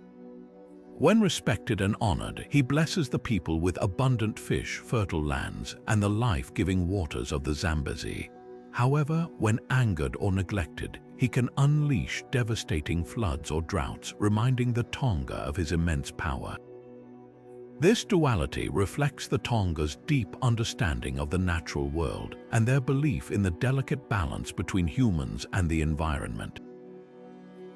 Speaker 1: When respected and honored, he blesses the people with abundant fish, fertile lands, and the life-giving waters of the Zambezi. However, when angered or neglected, he can unleash devastating floods or droughts, reminding the Tonga of his immense power. This duality reflects the Tonga's deep understanding of the natural world and their belief in the delicate balance between humans and the environment.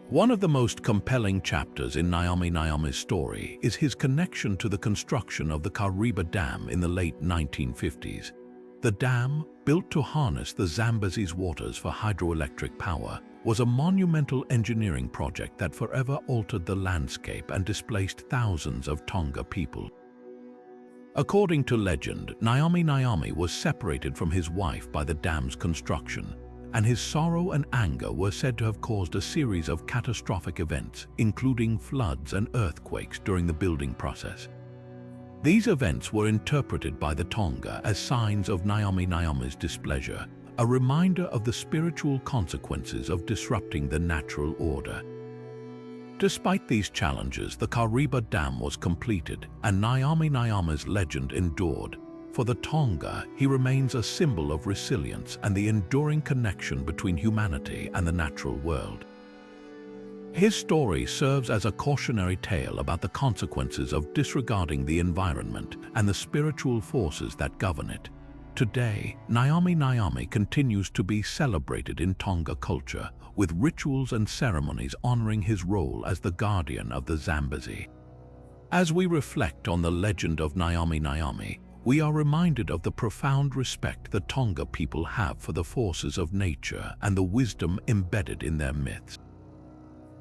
Speaker 1: One of the most compelling chapters in Nyame's story is his connection to the construction of the Kariba Dam in the late 1950s. The dam, built to harness the Zambezi's waters for hydroelectric power, was a monumental engineering project that forever altered the landscape and displaced thousands of Tonga people. According to legend, Nyame was separated from his wife by the dam's construction, and his sorrow and anger were said to have caused a series of catastrophic events, including floods and earthquakes during the building process. These events were interpreted by the Tonga as signs of Nyame's displeasure, a reminder of the spiritual consequences of disrupting the natural order. Despite these challenges, the Kariba Dam was completed, and Nyame's legend endured. For the Tonga, he remains a symbol of resilience and the enduring connection between humanity and the natural world. His story serves as a cautionary tale about the consequences of disregarding the environment and the spiritual forces that govern it. Today, Nyame continues to be celebrated in Tonga culture, with rituals and ceremonies honoring his role as the guardian of the Zambezi. As we reflect on the legend of Nyame, we are reminded of the profound respect the Tonga people have for the forces of nature and the wisdom embedded in their myths.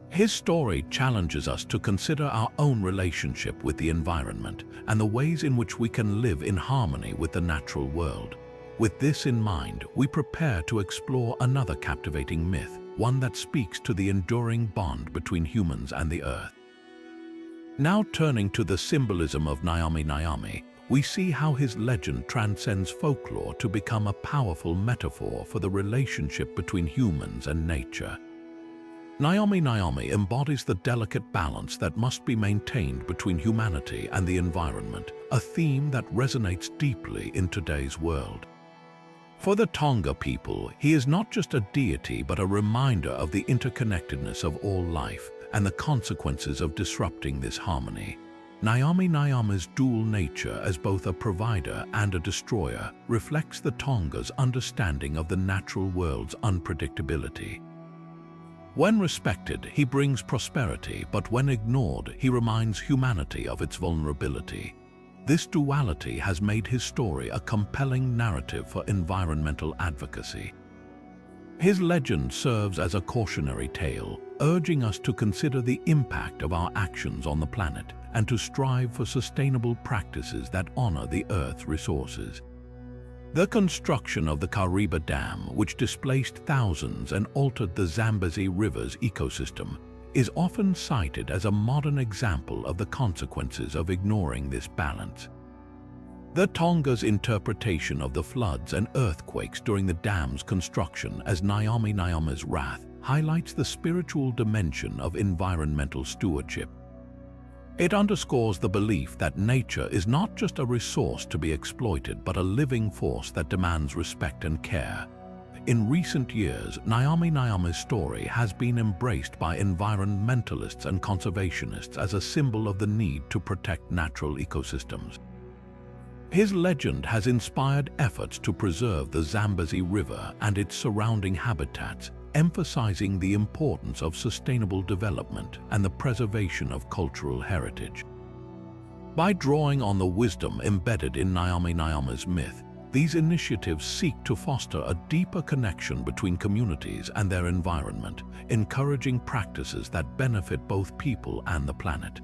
Speaker 1: His story challenges us to consider our own relationship with the environment and the ways in which we can live in harmony with the natural world. With this in mind, we prepare to explore another captivating myth, one that speaks to the enduring bond between humans and the earth. Now turning to the symbolism of Nyame, we see how his legend transcends folklore to become a powerful metaphor for the relationship between humans and nature. Nyame embodies the delicate balance that must be maintained between humanity and the environment, a theme that resonates deeply in today's world. For the Tonga people, he is not just a deity but a reminder of the interconnectedness of all life and the consequences of disrupting this harmony. Nyama's dual nature as both a provider and a destroyer reflects the Tonga's understanding of the natural world's unpredictability. When respected, he brings prosperity, but when ignored, he reminds humanity of its vulnerability. This duality has made his story a compelling narrative for environmental advocacy. His legend serves as a cautionary tale, urging us to consider the impact of our actions on the planet and to strive for sustainable practices that honor the Earth's resources. The construction of the Kariba Dam, which displaced thousands and altered the Zambezi River's ecosystem, is often cited as a modern example of the consequences of ignoring this balance. The Tonga's interpretation of the floods and earthquakes during the dam's construction as Nyama's wrath highlights the spiritual dimension of environmental stewardship. It underscores the belief that nature is not just a resource to be exploited, but a living force that demands respect and care. In recent years, Nyama's story has been embraced by environmentalists and conservationists as a symbol of the need to protect natural ecosystems. His legend has inspired efforts to preserve the Zambezi River and its surrounding habitats, emphasizing the importance of sustainable development and the preservation of cultural heritage. By drawing on the wisdom embedded in Nyama's myth, these initiatives seek to foster a deeper connection between communities and their environment, encouraging practices that benefit both people and the planet.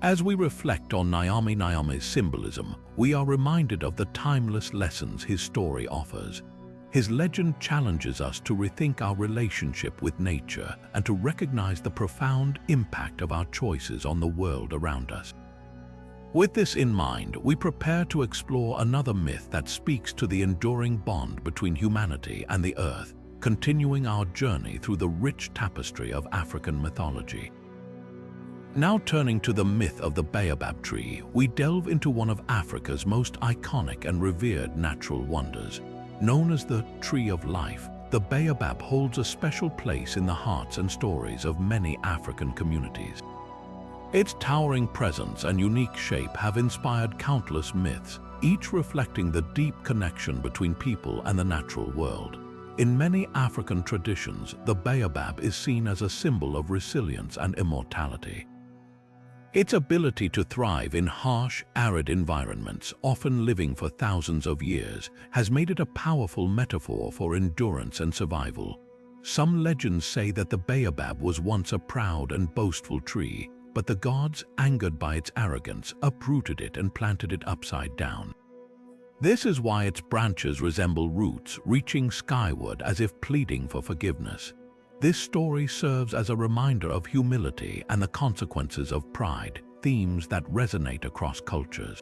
Speaker 1: As we reflect on Nyama's symbolism, we are reminded of the timeless lessons his story offers. His legend challenges us to rethink our relationship with nature and to recognize the profound impact of our choices on the world around us. With this in mind, we prepare to explore another myth that speaks to the enduring bond between humanity and the earth, continuing our journey through the rich tapestry of African mythology. Now turning to the myth of the baobab tree, we delve into one of Africa's most iconic and revered natural wonders. Known as the Tree of Life, the baobab holds a special place in the hearts and stories of many African communities. Its towering presence and unique shape have inspired countless myths, each reflecting the deep connection between people and the natural world. In many African traditions, the baobab is seen as a symbol of resilience and immortality. Its ability to thrive in harsh, arid environments, often living for thousands of years, has made it a powerful metaphor for endurance and survival. Some legends say that the baobab was once a proud and boastful tree, but the gods, angered by its arrogance, uprooted it and planted it upside down. This is why its branches resemble roots, reaching skyward as if pleading for forgiveness. This story serves as a reminder of humility and the consequences of pride, themes that resonate across cultures.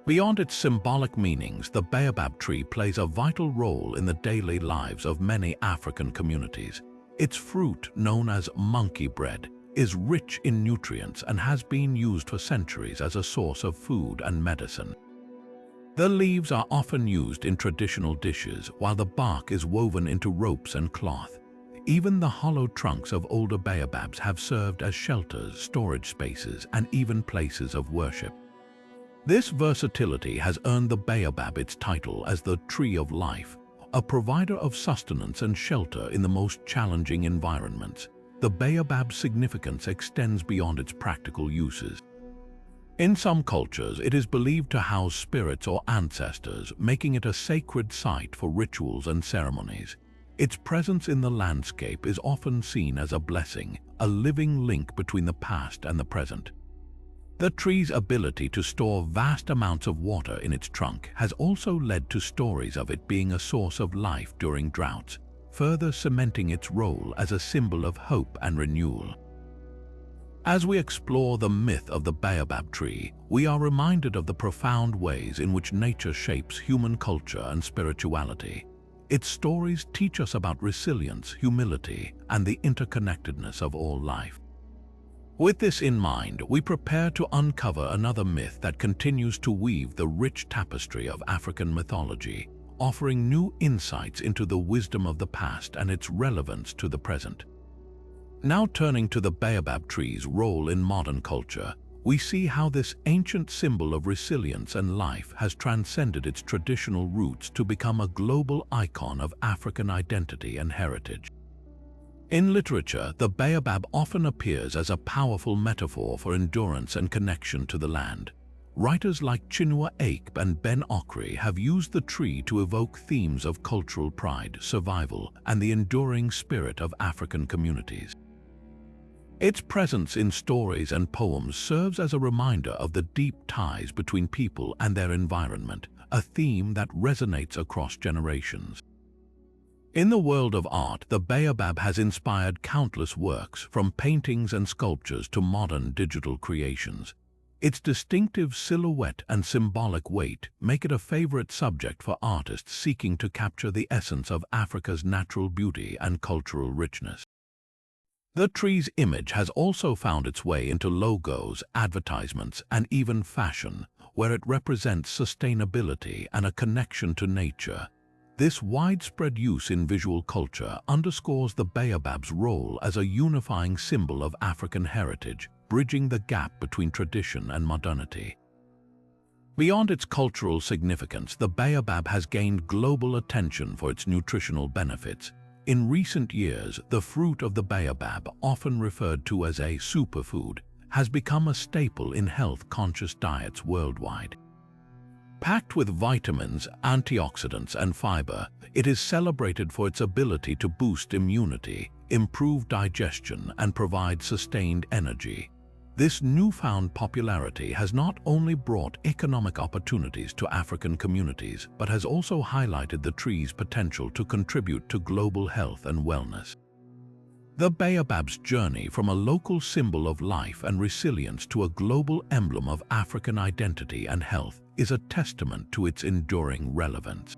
Speaker 1: Beyond its symbolic meanings, the baobab tree plays a vital role in the daily lives of many African communities. Its fruit, known as monkey bread, is rich in nutrients and has been used for centuries as a source of food and medicine. The leaves are often used in traditional dishes, while the bark is woven into ropes and cloth. Even the hollow trunks of older baobabs have served as shelters, storage spaces, and even places of worship. This versatility has earned the baobab its title as the Tree of Life, a provider of sustenance and shelter in the most challenging environments. The baobab's significance extends beyond its practical uses. In some cultures, it is believed to house spirits or ancestors, making it a sacred site for rituals and ceremonies. Its presence in the landscape is often seen as a blessing, a living link between the past and the present. The tree's ability to store vast amounts of water in its trunk has also led to stories of it being a source of life during droughts, further cementing its role as a symbol of hope and renewal. As we explore the myth of the baobab tree, we are reminded of the profound ways in which nature shapes human culture and spirituality. Its stories teach us about resilience, humility, and the interconnectedness of all life. With this in mind, we prepare to uncover another myth that continues to weave the rich tapestry of African mythology, offering new insights into the wisdom of the past and its relevance to the present. Now turning to the baobab tree's role in modern culture, we see how this ancient symbol of resilience and life has transcended its traditional roots to become a global icon of African identity and heritage. In literature, the baobab often appears as a powerful metaphor for endurance and connection to the land. Writers like Chinua Achebe and Ben Okri have used the tree to evoke themes of cultural pride, survival, and the enduring spirit of African communities. Its presence in stories and poems serves as a reminder of the deep ties between people and their environment, a theme that resonates across generations. In the world of art, the baobab has inspired countless works, from paintings and sculptures to modern digital creations. Its distinctive silhouette and symbolic weight make it a favorite subject for artists seeking to capture the essence of Africa's natural beauty and cultural richness. The tree's image has also found its way into logos, advertisements, and even fashion, where it represents sustainability and a connection to nature. This widespread use in visual culture underscores the baobab's role as a unifying symbol of African heritage, bridging the gap between tradition and modernity. Beyond its cultural significance, the baobab has gained global attention for its nutritional benefits. In recent years, the fruit of the baobab, often referred to as a superfood, has become a staple in health-conscious diets worldwide. Packed with vitamins, antioxidants, and fiber, it is celebrated for its ability to boost immunity, improve digestion, and provide sustained energy. This newfound popularity has not only brought economic opportunities to African communities, but has also highlighted the tree's potential to contribute to global health and wellness. The baobab's journey from a local symbol of life and resilience to a global emblem of African identity and health is a testament to its enduring relevance.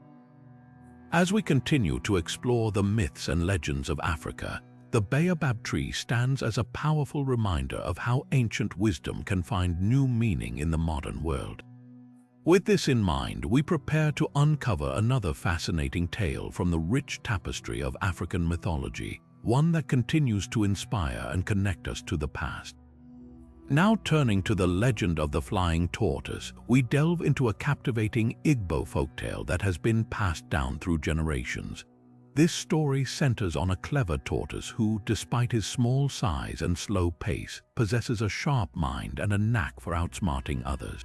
Speaker 1: As we continue to explore the myths and legends of Africa, the baobab tree stands as a powerful reminder of how ancient wisdom can find new meaning in the modern world. With this in mind, we prepare to uncover another fascinating tale from the rich tapestry of African mythology, one that continues to inspire and connect us to the past. Now turning to the legend of the flying tortoise, we delve into a captivating Igbo folktale that has been passed down through generations. This story centers on a clever tortoise who, despite his small size and slow pace, possesses a sharp mind and a knack for outsmarting others.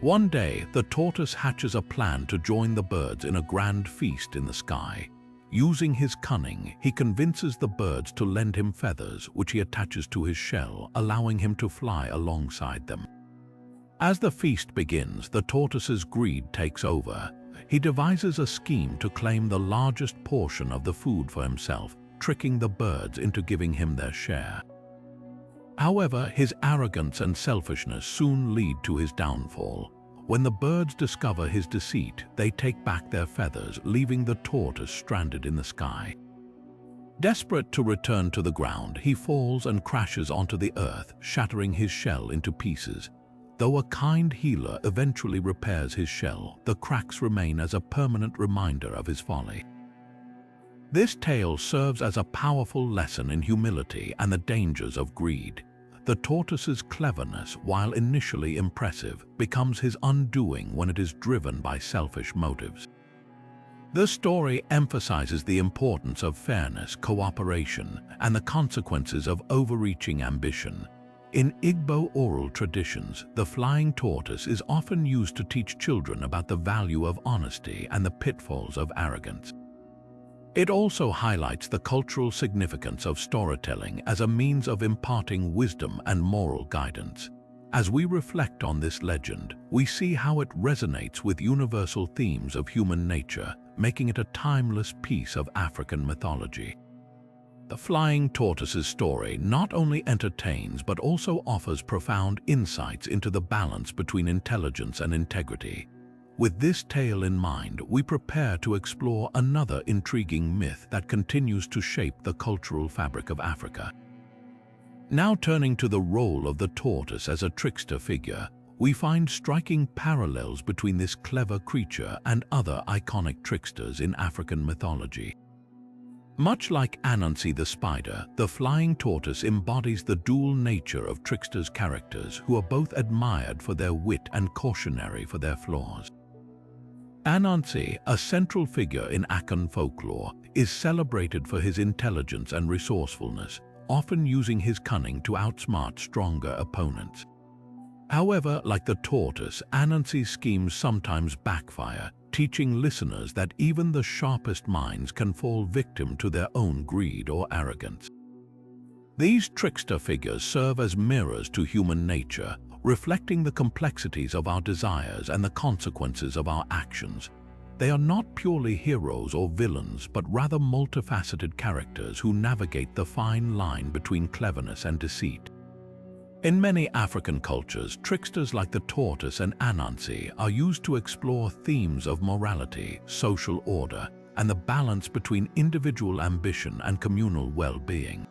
Speaker 1: One day, the tortoise hatches a plan to join the birds in a grand feast in the sky. Using his cunning, he convinces the birds to lend him feathers, which he attaches to his shell, allowing him to fly alongside them. As the feast begins, the tortoise's greed takes over. He devises a scheme to claim the largest portion of the food for himself, tricking the birds into giving him their share. However, his arrogance and selfishness soon lead to his downfall. When the birds discover his deceit, they take back their feathers, leaving the tortoise stranded in the sky. Desperate to return to the ground, he falls and crashes onto the earth, shattering his shell into pieces. Though a kind healer eventually repairs his shell, the cracks remain as a permanent reminder of his folly. This tale serves as a powerful lesson in humility and the dangers of greed. The tortoise's cleverness, while initially impressive, becomes his undoing when it is driven by selfish motives. The story emphasizes the importance of fairness, cooperation, and the consequences of overreaching ambition. In Igbo oral traditions, the flying tortoise is often used to teach children about the value of honesty and the pitfalls of arrogance. It also highlights the cultural significance of storytelling as a means of imparting wisdom and moral guidance. As we reflect on this legend, we see how it resonates with universal themes of human nature, making it a timeless piece of African mythology. The flying tortoise's story not only entertains but also offers profound insights into the balance between intelligence and integrity. With this tale in mind, we prepare to explore another intriguing myth that continues to shape the cultural fabric of Africa. Now turning to the role of the tortoise as a trickster figure, we find striking parallels between this clever creature and other iconic tricksters in African mythology. Much like Anansi the Spider, the flying tortoise embodies the dual nature of tricksters' characters who are both admired for their wit and cautionary for their flaws. Anansi, a central figure in Akan folklore, is celebrated for his intelligence and resourcefulness, often using his cunning to outsmart stronger opponents. However, like the tortoise, Anansi's schemes sometimes backfire, teaching listeners that even the sharpest minds can fall victim to their own greed or arrogance. These trickster figures serve as mirrors to human nature, reflecting the complexities of our desires and the consequences of our actions. They are not purely heroes or villains, but rather multifaceted characters who navigate the fine line between cleverness and deceit. In many African cultures, tricksters like the tortoise and Anansi are used to explore themes of morality, social order, and the balance between individual ambition and communal well-being.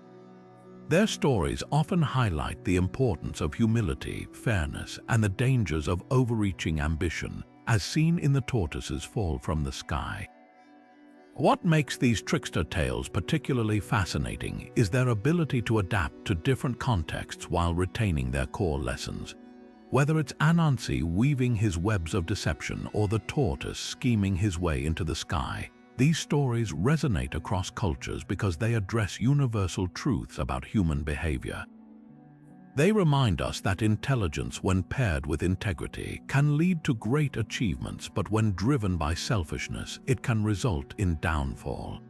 Speaker 1: Their stories often highlight the importance of humility, fairness, and the dangers of overreaching ambition, as seen in the tortoise's fall from the sky. What makes these trickster tales particularly fascinating is their ability to adapt to different contexts while retaining their core lessons. Whether it's Anansi weaving his webs of deception or the tortoise scheming his way into the sky, these stories resonate across cultures because they address universal truths about human behavior. They remind us that intelligence, when paired with integrity, can lead to great achievements, but when driven by selfishness, it can result in downfall.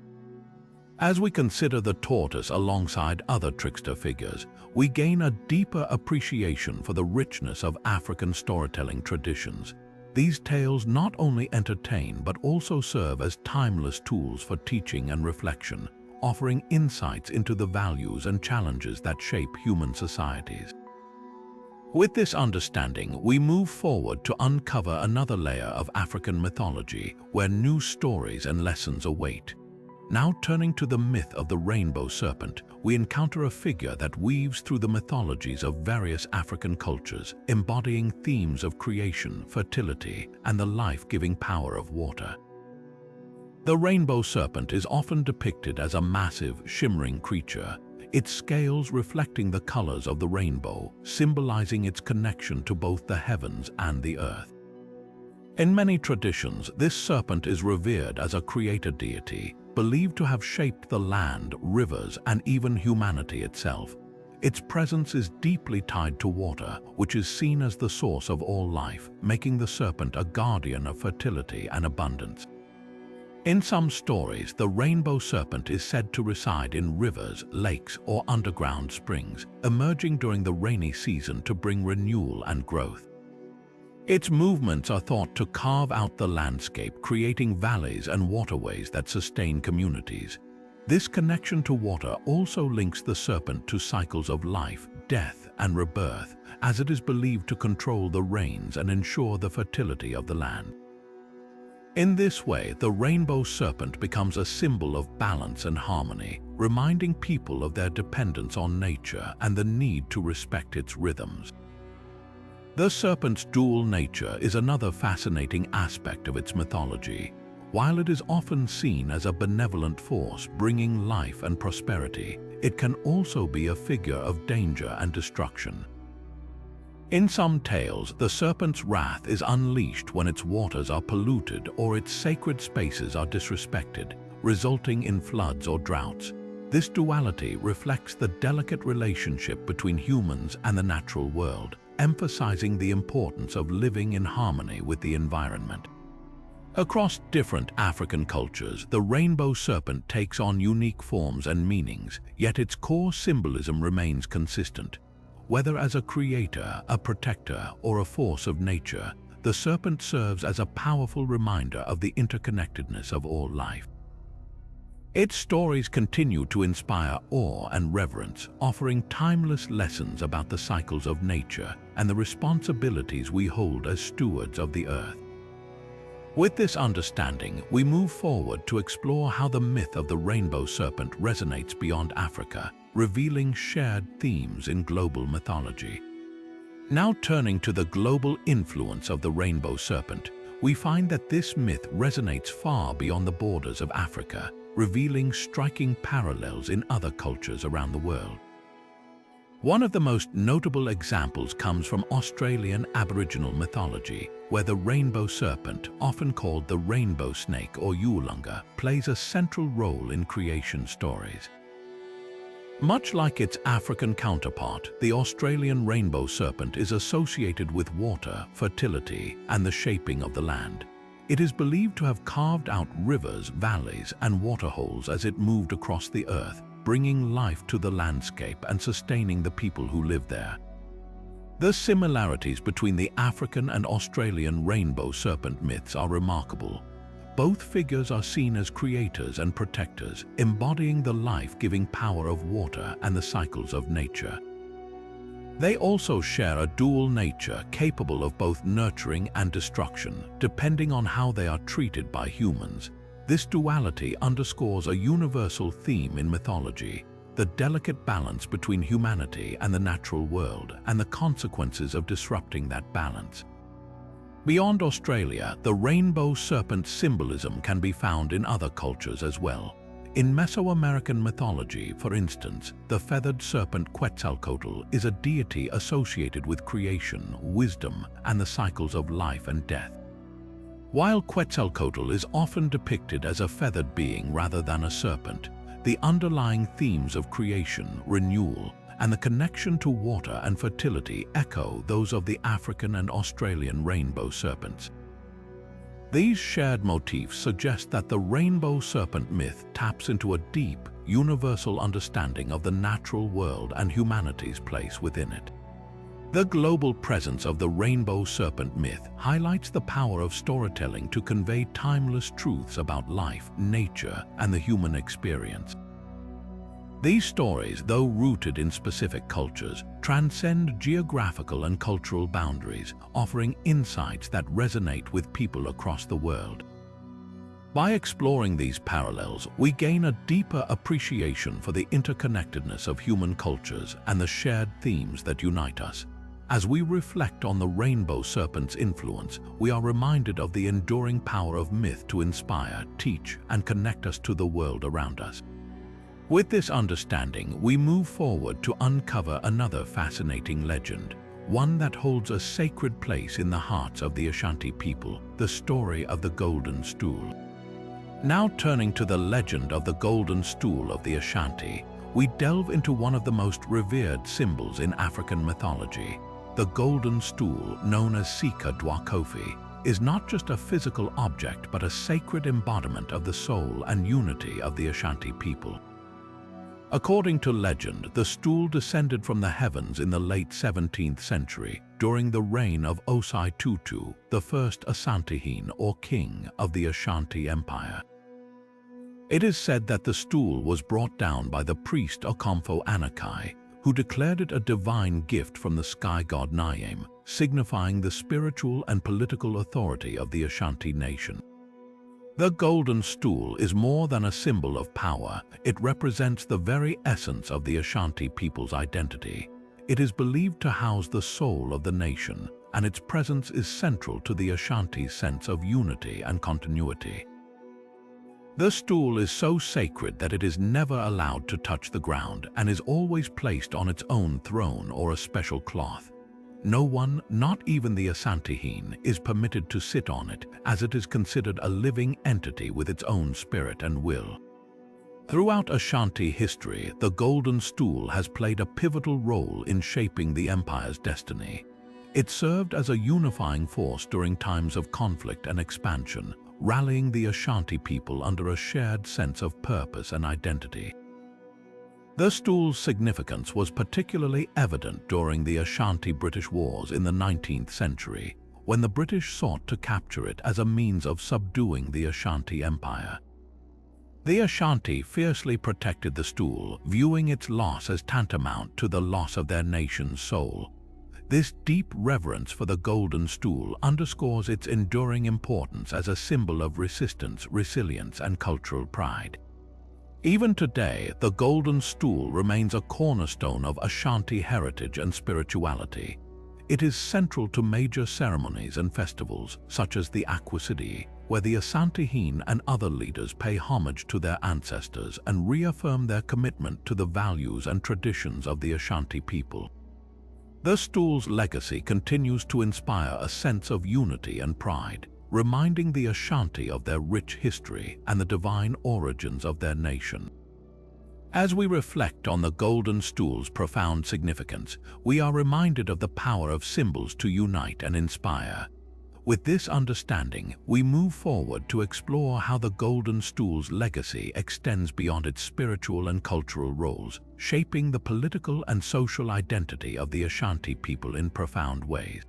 Speaker 1: As we consider the tortoise alongside other trickster figures, we gain a deeper appreciation for the richness of African storytelling traditions. These tales not only entertain but also serve as timeless tools for teaching and reflection, offering insights into the values and challenges that shape human societies. With this understanding, we move forward to uncover another layer of African mythology where new stories and lessons await. Now turning to the myth of the rainbow serpent, we encounter a figure that weaves through the mythologies of various African cultures, embodying themes of creation, fertility, and the life-giving power of water. The rainbow serpent is often depicted as a massive, shimmering creature, its scales reflecting the colors of the rainbow, symbolizing its connection to both the heavens and the earth. In many traditions, this serpent is revered as a creator deity, believed to have shaped the land, rivers, and even humanity itself. Its presence is deeply tied to water, which is seen as the source of all life, making the serpent a guardian of fertility and abundance. In some stories, the rainbow serpent is said to reside in rivers, lakes, or underground springs, emerging during the rainy season to bring renewal and growth. Its movements are thought to carve out the landscape, creating valleys and waterways that sustain communities. This connection to water also links the serpent to cycles of life, death, and rebirth, as it is believed to control the rains and ensure the fertility of the land. In this way, the rainbow serpent becomes a symbol of balance and harmony, reminding people of their dependence on nature and the need to respect its rhythms. The serpent's dual nature is another fascinating aspect of its mythology. While it is often seen as a benevolent force bringing life and prosperity, it can also be a figure of danger and destruction. In some tales, the serpent's wrath is unleashed when its waters are polluted or its sacred spaces are disrespected, resulting in floods or droughts. This duality reflects the delicate relationship between humans and the natural world, emphasizing the importance of living in harmony with the environment. Across different African cultures, the rainbow serpent takes on unique forms and meanings, yet its core symbolism remains consistent. Whether as a creator, a protector, or a force of nature, the serpent serves as a powerful reminder of the interconnectedness of all life. Its stories continue to inspire awe and reverence, offering timeless lessons about the cycles of nature and the responsibilities we hold as stewards of the earth. With this understanding, we move forward to explore how the myth of the rainbow serpent resonates beyond Africa, revealing shared themes in global mythology. Now turning to the global influence of the rainbow serpent, we find that this myth resonates far beyond the borders of Africa. revealing striking parallels in other cultures around the world. One of the most notable examples comes from Australian Aboriginal mythology, where the rainbow serpent, often called the rainbow snake or Yulunga, plays a central role in creation stories. Much like its African counterpart, the Australian rainbow serpent is associated with water, fertility, and the shaping of the land. It is believed to have carved out rivers, valleys, and waterholes as it moved across the earth, bringing life to the landscape and sustaining the people who live there. The similarities between the African and Australian rainbow serpent myths are remarkable. Both figures are seen as creators and protectors, embodying the life-giving power of water and the cycles of nature. They also share a dual nature capable of both nurturing and destruction, depending on how they are treated by humans. This duality underscores a universal theme in mythology: the delicate balance between humanity and the natural world, and the consequences of disrupting that balance. Beyond Australia, the rainbow serpent symbolism can be found in other cultures as well. In Mesoamerican mythology, for instance, the feathered serpent Quetzalcoatl is a deity associated with creation, wisdom, and the cycles of life and death. While Quetzalcoatl is often depicted as a feathered being rather than a serpent, the underlying themes of creation, renewal, and the connection to water and fertility echo those of the African and Australian rainbow serpents. These shared motifs suggest that the rainbow serpent myth taps into a deep, universal understanding of the natural world and humanity's place within it. The global presence of the rainbow serpent myth highlights the power of storytelling to convey timeless truths about life, nature, and the human experience. These stories, though rooted in specific cultures, transcend geographical and cultural boundaries, offering insights that resonate with people across the world. By exploring these parallels, we gain a deeper appreciation for the interconnectedness of human cultures and the shared themes that unite us. As we reflect on the rainbow serpent's influence, we are reminded of the enduring power of myth to inspire, teach, and connect us to the world around us. With this understanding, we move forward to uncover another fascinating legend, one that holds a sacred place in the hearts of the Ashanti people: the story of the Golden Stool. Now turning to the legend of the Golden Stool of the Ashanti, we delve into one of the most revered symbols in African mythology. The Golden Stool, known as Sika Dwa Kofi, is not just a physical object but a sacred embodiment of the soul and unity of the Ashanti people. According to legend, the stool descended from the heavens in the late 17th century during the reign of Osei Tutu, the first Asantehene or king of the Ashanti Empire. It is said that the stool was brought down by the priest Okomfo Anakai, who declared it a divine gift from the sky god Nyame, signifying the spiritual and political authority of the Ashanti nation. The Golden Stool is more than a symbol of power. It represents the very essence of the Ashanti people's identity. It is believed to house the soul of the nation, and its presence is central to the Ashanti's sense of unity and continuity. The stool is so sacred that it is never allowed to touch the ground and is always placed on its own throne or a special cloth. No one, not even the Asantehene, is permitted to sit on it, as it is considered a living entity with its own spirit and will. Throughout Ashanti history, the Golden Stool has played a pivotal role in shaping the empire's destiny. It served as a unifying force during times of conflict and expansion, rallying the Ashanti people under a shared sense of purpose and identity. The stool's significance was particularly evident during the Ashanti-British Wars in the 19th century, when the British sought to capture it as a means of subduing the Ashanti Empire. The Ashanti fiercely protected the stool, viewing its loss as tantamount to the loss of their nation's soul. This deep reverence for the Golden Stool underscores its enduring importance as a symbol of resistance, resilience, and cultural pride. Even today, the Golden Stool remains a cornerstone of Ashanti heritage and spirituality. It is central to major ceremonies and festivals, such as the Akwesidi, where the Asante and other leaders pay homage to their ancestors and reaffirm their commitment to the values and traditions of the Ashanti people. The stool's legacy continues to inspire a sense of unity and pride, reminding the Ashanti of their rich history and the divine origins of their nation. As we reflect on the golden stool's profound significance, we are reminded of the power of symbols to unite and inspire. With this understanding, we move forward to explore how the golden stool's legacy extends beyond its spiritual and cultural roles, shaping the political and social identity of the Ashanti people in profound ways.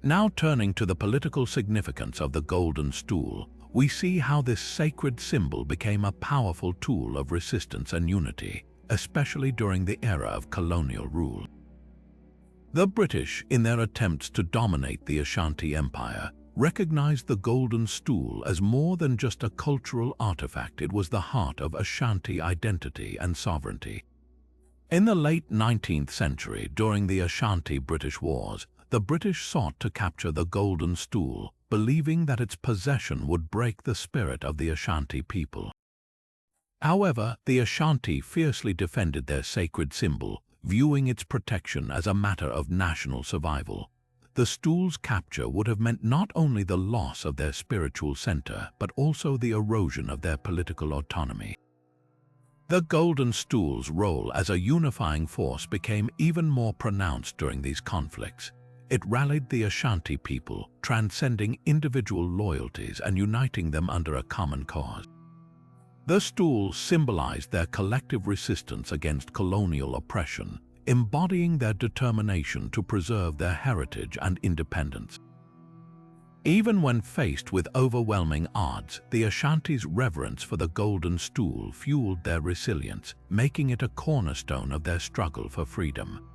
Speaker 1: Now turning to the political significance of the golden stool, we see how this sacred symbol became a powerful tool of resistance and unity, especially during the era of colonial rule. The British, in their attempts to dominate the Ashanti Empire, recognized the golden stool as more than just a cultural artifact. It was the heart of Ashanti identity and sovereignty. In the late 19th century, during the Ashanti-British Wars, the British sought to capture the golden stool, believing that its possession would break the spirit of the Ashanti people. However, the Ashanti fiercely defended their sacred symbol, viewing its protection as a matter of national survival. The stool's capture would have meant not only the loss of their spiritual center, but also the erosion of their political autonomy. The golden stool's role as a unifying force became even more pronounced during these conflicts. It rallied the Ashanti people, transcending individual loyalties and uniting them under a common cause. The stool symbolized their collective resistance against colonial oppression, embodying their determination to preserve their heritage and independence. Even when faced with overwhelming odds, the Ashanti's reverence for the golden stool fueled their resilience, making it a cornerstone of their struggle for freedom.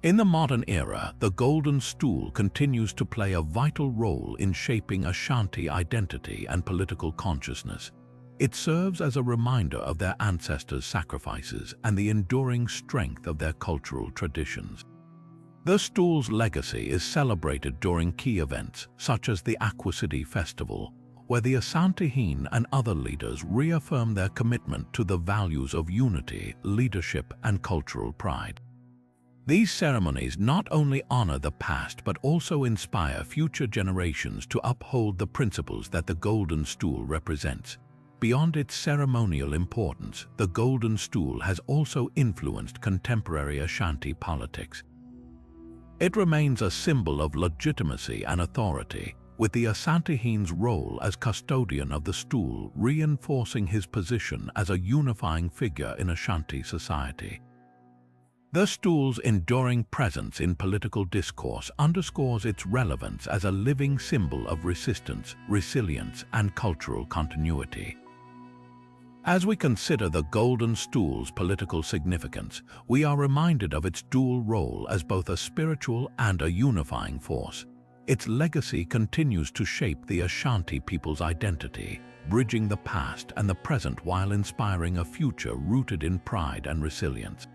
Speaker 1: In the modern era, the golden stool continues to play a vital role in shaping Ashanti identity and political consciousness. It serves as a reminder of their ancestors' sacrifices and the enduring strength of their cultural traditions. The stool's legacy is celebrated during key events, such as the Akwesidi festival, where the Asante and other leaders reaffirm their commitment to the values of unity, leadership, and cultural pride. These ceremonies not only honor the past but also inspire future generations to uphold the principles that the golden stool represents. Beyond its ceremonial importance, the golden stool has also influenced contemporary Ashanti politics. It remains a symbol of legitimacy and authority, with the Asante's role as custodian of the stool reinforcing his position as a unifying figure in Ashanti society. The stool's enduring presence in political discourse underscores its relevance as a living symbol of resistance, resilience, and cultural continuity. As we consider the golden stool's political significance, we are reminded of its dual role as both a spiritual and a unifying force. Its legacy continues to shape the Ashanti people's identity, bridging the past and the present while inspiring a future rooted in pride and resilience.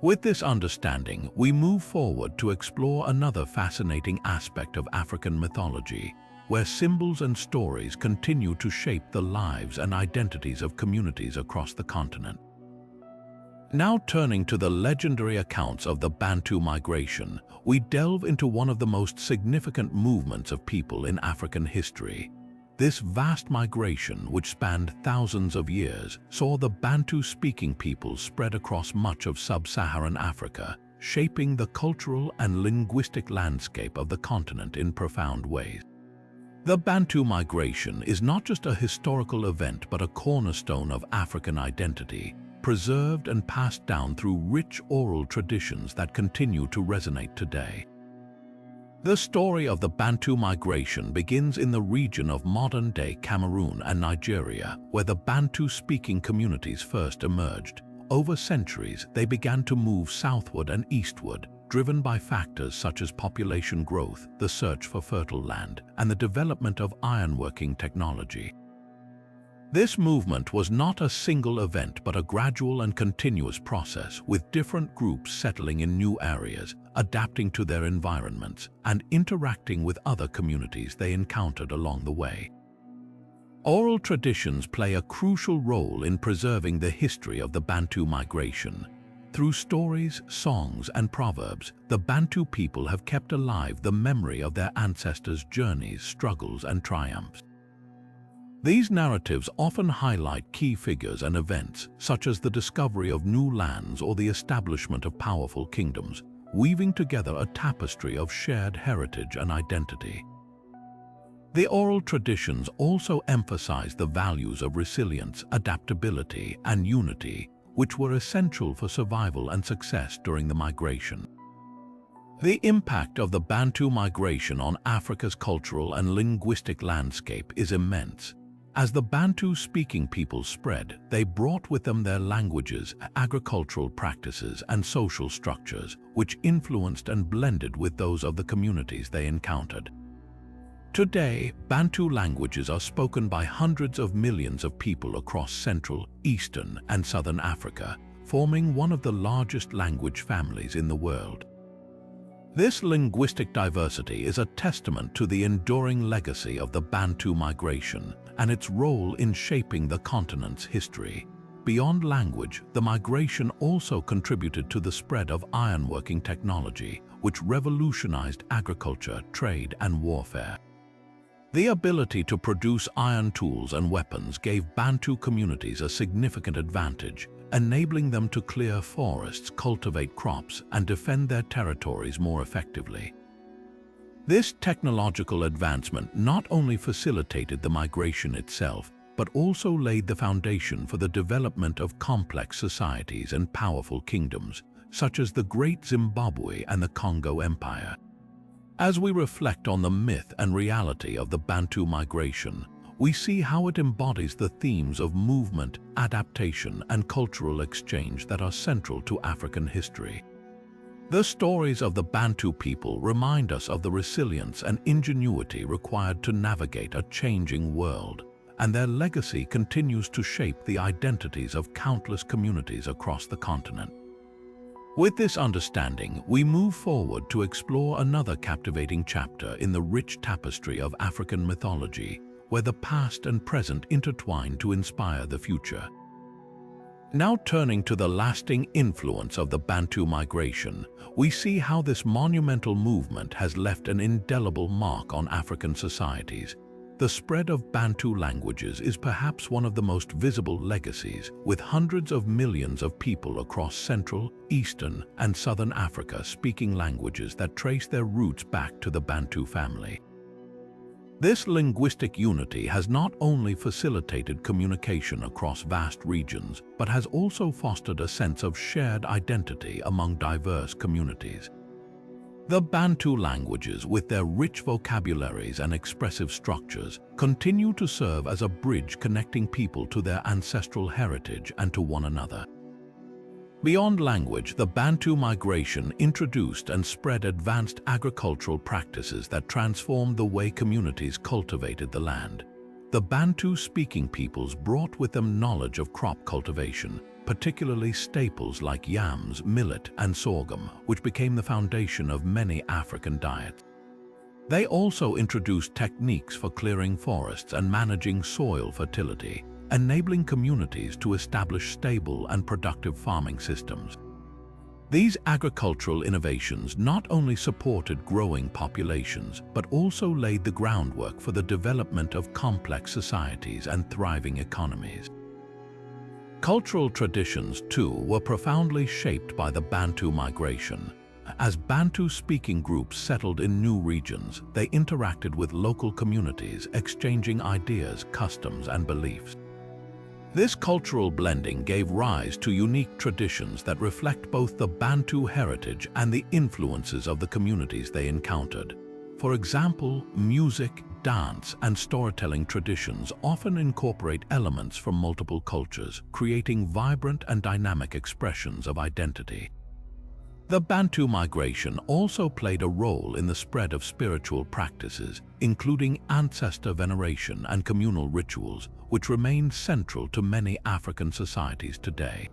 Speaker 1: With this understanding, we move forward to explore another fascinating aspect of African mythology, where symbols and stories continue to shape the lives and identities of communities across the continent. Now turning to the legendary accounts of the Bantu migration, we delve into one of the most significant movements of people in African history. This vast migration, which spanned thousands of years, saw the Bantu-speaking peoples spread across much of sub-Saharan Africa, shaping the cultural and linguistic landscape of the continent in profound ways. The Bantu migration is not just a historical event but a cornerstone of African identity, preserved and passed down through rich oral traditions that continue to resonate today. The story of the Bantu migration begins in the region of modern-day Cameroon and Nigeria, where the Bantu-speaking communities first emerged. Over centuries, they began to move southward and eastward, driven by factors such as population growth, the search for fertile land, and the development of ironworking technology. This movement was not a single event but a gradual and continuous process, with different groups settling in new areas, adapting to their environments, and interacting with other communities they encountered along the way. Oral traditions play a crucial role in preserving the history of the Bantu migration. Through stories, songs, and proverbs, the Bantu people have kept alive the memory of their ancestors' journeys, struggles, and triumphs. These narratives often highlight key figures and events, such as the discovery of new lands or the establishment of powerful kingdoms, weaving together a tapestry of shared heritage and identity. The oral traditions also emphasize the values of resilience, adaptability, and unity, which were essential for survival and success during the migration. The impact of the Bantu migration on Africa's cultural and linguistic landscape is immense. As the Bantu-speaking peoples spread, they brought with them their languages, agricultural practices, and social structures, which influenced and blended with those of the communities they encountered. Today, Bantu languages are spoken by hundreds of millions of people across Central, Eastern, and Southern Africa, forming one of the largest language families in the world. This linguistic diversity is a testament to the enduring legacy of the Bantu migration and its role in shaping the continent's history. Beyond language, the migration also contributed to the spread of ironworking technology, which revolutionized agriculture, trade, and warfare. The ability to produce iron tools and weapons gave Bantu communities a significant advantage, enabling them to clear forests, cultivate crops, and defend their territories more effectively. This technological advancement not only facilitated the migration itself, but also laid the foundation for the development of complex societies and powerful kingdoms, such as the Great Zimbabwe and the Congo Empire. As we reflect on the myth and reality of the Bantu migration, we see how it embodies the themes of movement, adaptation, and cultural exchange that are central to African history. The stories of the Bantu people remind us of the resilience and ingenuity required to navigate a changing world, and their legacy continues to shape the identities of countless communities across the continent. With this understanding, we move forward to explore another captivating chapter in the rich tapestry of African mythology, where the past and present intertwine to inspire the future. Now turning to the lasting influence of the Bantu migration, we see how this monumental movement has left an indelible mark on African societies. The spread of Bantu languages is perhaps one of the most visible legacies, with hundreds of millions of people across Central, Eastern, and Southern Africa speaking languages that trace their roots back to the Bantu family. This linguistic unity has not only facilitated communication across vast regions, but has also fostered a sense of shared identity among diverse communities. The Bantu languages, with their rich vocabularies and expressive structures, continue to serve as a bridge connecting people to their ancestral heritage and to one another. Beyond language, the Bantu migration introduced and spread advanced agricultural practices that transformed the way communities cultivated the land. The Bantu-speaking peoples brought with them knowledge of crop cultivation, particularly staples like yams, millet, and sorghum, which became the foundation of many African diets. They also introduced techniques for clearing forests and managing soil fertility, enabling communities to establish stable and productive farming systems. These agricultural innovations not only supported growing populations, but also laid the groundwork for the development of complex societies and thriving economies. Cultural traditions, too, were profoundly shaped by the Bantu migration. As Bantu-speaking groups settled in new regions, they interacted with local communities, exchanging ideas, customs, and beliefs. This cultural blending gave rise to unique traditions that reflect both the Bantu heritage and the influences of the communities they encountered. For example, music, dance, and storytelling traditions often incorporate elements from multiple cultures, creating vibrant and dynamic expressions of identity. The Bantu migration also played a role in the spread of spiritual practices, including ancestor veneration and communal rituals, which remain central to many African societies today.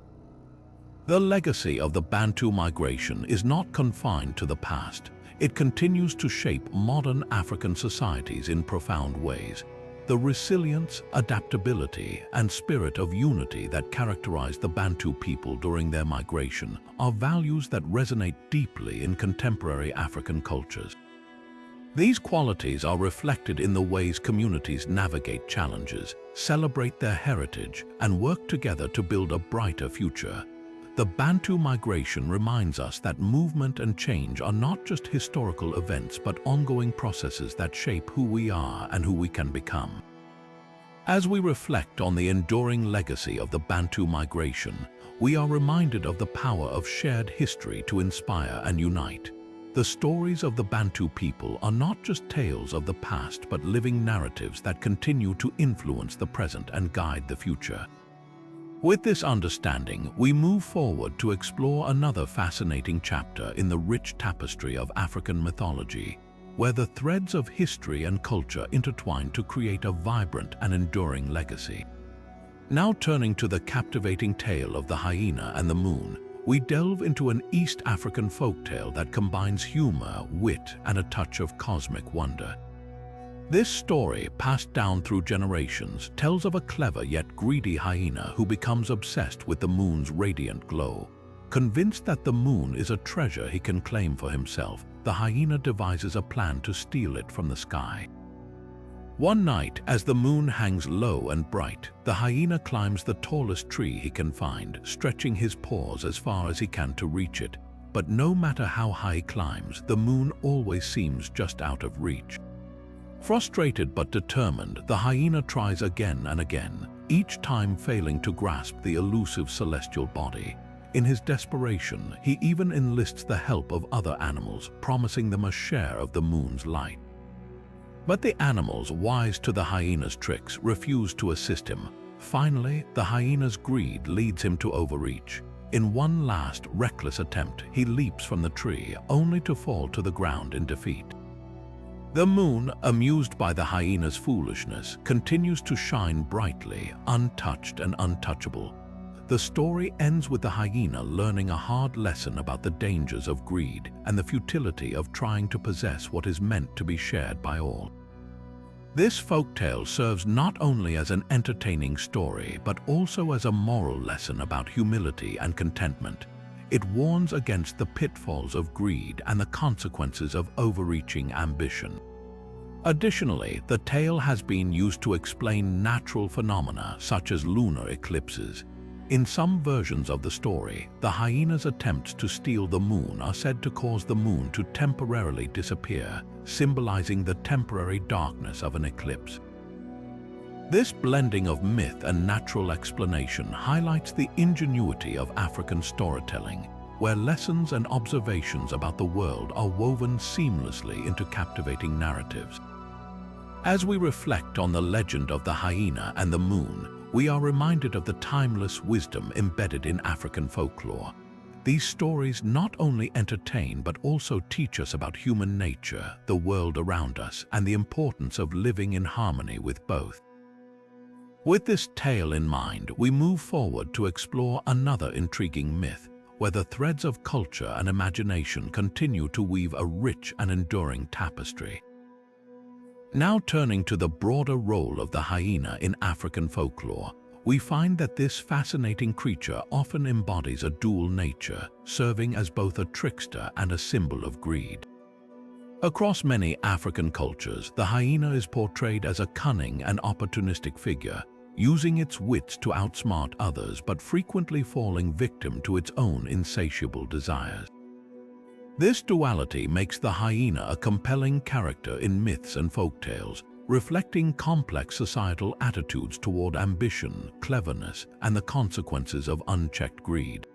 Speaker 1: The legacy of the Bantu migration is not confined to the past. It continues to shape modern African societies in profound ways. The resilience, adaptability, and spirit of unity that characterized the Bantu people during their migration are values that resonate deeply in contemporary African cultures. These qualities are reflected in the ways communities navigate challenges, celebrate their heritage, and work together to build a brighter future. The Bantu migration reminds us that movement and change are not just historical events but ongoing processes that shape who we are and who we can become. As we reflect on the enduring legacy of the Bantu migration, we are reminded of the power of shared history to inspire and unite. The stories of the Bantu people are not just tales of the past but living narratives that continue to influence the present and guide the future. With this understanding, we move forward to explore another fascinating chapter in the rich tapestry of African mythology, where the threads of history and culture intertwine to create a vibrant and enduring legacy. Now turning to the captivating tale of the hyena and the moon, we delve into an East African folktale that combines humor, wit, and a touch of cosmic wonder. This story, passed down through generations, tells of a clever yet greedy hyena who becomes obsessed with the moon's radiant glow. Convinced that the moon is a treasure he can claim for himself, the hyena devises a plan to steal it from the sky. One night, as the moon hangs low and bright, the hyena climbs the tallest tree he can find, stretching his paws as far as he can to reach it. But no matter how high he climbs, the moon always seems just out of reach. Frustrated but determined, the hyena tries again and again, each time failing to grasp the elusive celestial body. In his desperation, he even enlists the help of other animals, promising them a share of the moon's light. But the animals, wise to the hyena's tricks, refuse to assist him. Finally, the hyena's greed leads him to overreach. In one last, reckless attempt, he leaps from the tree, only to fall to the ground in defeat. The moon, amused by the hyena's foolishness, continues to shine brightly, untouched and untouchable. The story ends with the hyena learning a hard lesson about the dangers of greed and the futility of trying to possess what is meant to be shared by all. This folktale serves not only as an entertaining story but also as a moral lesson about humility and contentment. It warns against the pitfalls of greed and the consequences of overreaching ambition. Additionally, the tale has been used to explain natural phenomena such as lunar eclipses. In some versions of the story, the hyena's attempts to steal the moon are said to cause the moon to temporarily disappear, symbolizing the temporary darkness of an eclipse. This blending of myth and natural explanation highlights the ingenuity of African storytelling, where lessons and observations about the world are woven seamlessly into captivating narratives. As we reflect on the legend of the hyena and the moon, we are reminded of the timeless wisdom embedded in African folklore. These stories not only entertain but also teach us about human nature, the world around us, and the importance of living in harmony with both. With this tale in mind, we move forward to explore another intriguing myth, where the threads of culture and imagination continue to weave a rich and enduring tapestry. Now turning to the broader role of the hyena in African folklore, we find that this fascinating creature often embodies a dual nature, serving as both a trickster and a symbol of greed. Across many African cultures, the hyena is portrayed as a cunning and opportunistic figure, using its wits to outsmart others but frequently falling victim to its own insatiable desires. This duality makes the hyena a compelling character in myths and folktales, reflecting complex societal attitudes toward ambition, cleverness, and the consequences of unchecked greed.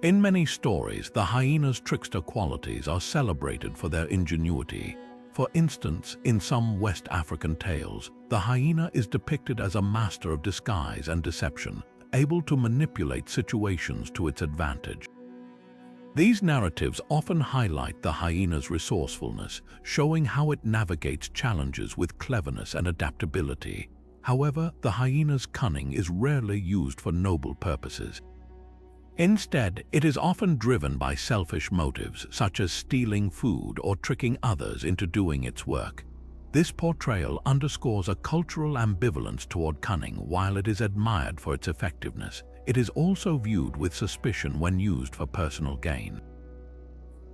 Speaker 1: In many stories, the hyena's trickster qualities are celebrated for their ingenuity. For instance, in some West African tales, the hyena is depicted as a master of disguise and deception, able to manipulate situations to its advantage. These narratives often highlight the hyena's resourcefulness, showing how it navigates challenges with cleverness and adaptability. However, the hyena's cunning is rarely used for noble purposes. Instead, it is often driven by selfish motives, such as stealing food or tricking others into doing its work. This portrayal underscores a cultural ambivalence toward cunning. While it is admired for its effectiveness, it is also viewed with suspicion when used for personal gain.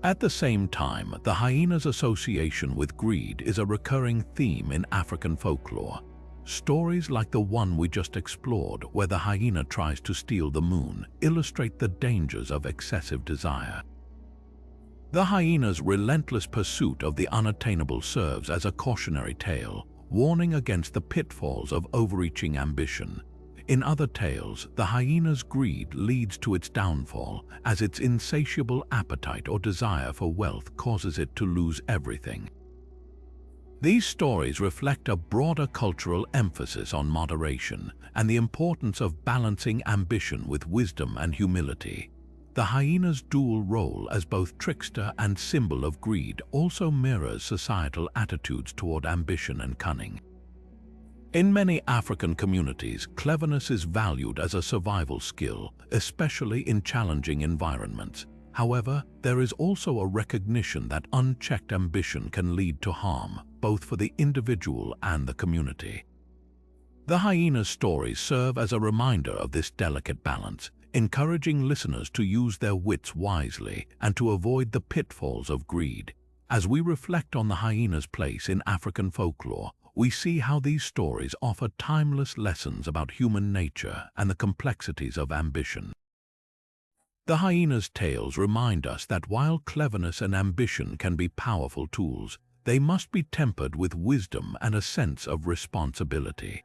Speaker 1: At the same time, the hyena's association with greed is a recurring theme in African folklore. Stories like the one we just explored, where the hyena tries to steal the moon, illustrate the dangers of excessive desire. The hyena's relentless pursuit of the unattainable serves as a cautionary tale, warning against the pitfalls of overreaching ambition. In other tales, the hyena's greed leads to its downfall, as its insatiable appetite or desire for wealth causes it to lose everything. These stories reflect a broader cultural emphasis on moderation and the importance of balancing ambition with wisdom and humility. The hyena's dual role as both trickster and symbol of greed also mirrors societal attitudes toward ambition and cunning. In many African communities, cleverness is valued as a survival skill, especially in challenging environments. However, there is also a recognition that unchecked ambition can lead to harm, both for the individual and the community. The hyena's stories serve as a reminder of this delicate balance, encouraging listeners to use their wits wisely and to avoid the pitfalls of greed. As we reflect on the hyena's place in African folklore, we see how these stories offer timeless lessons about human nature and the complexities of ambition. The hyena's tales remind us that while cleverness and ambition can be powerful tools, they must be tempered with wisdom and a sense of responsibility.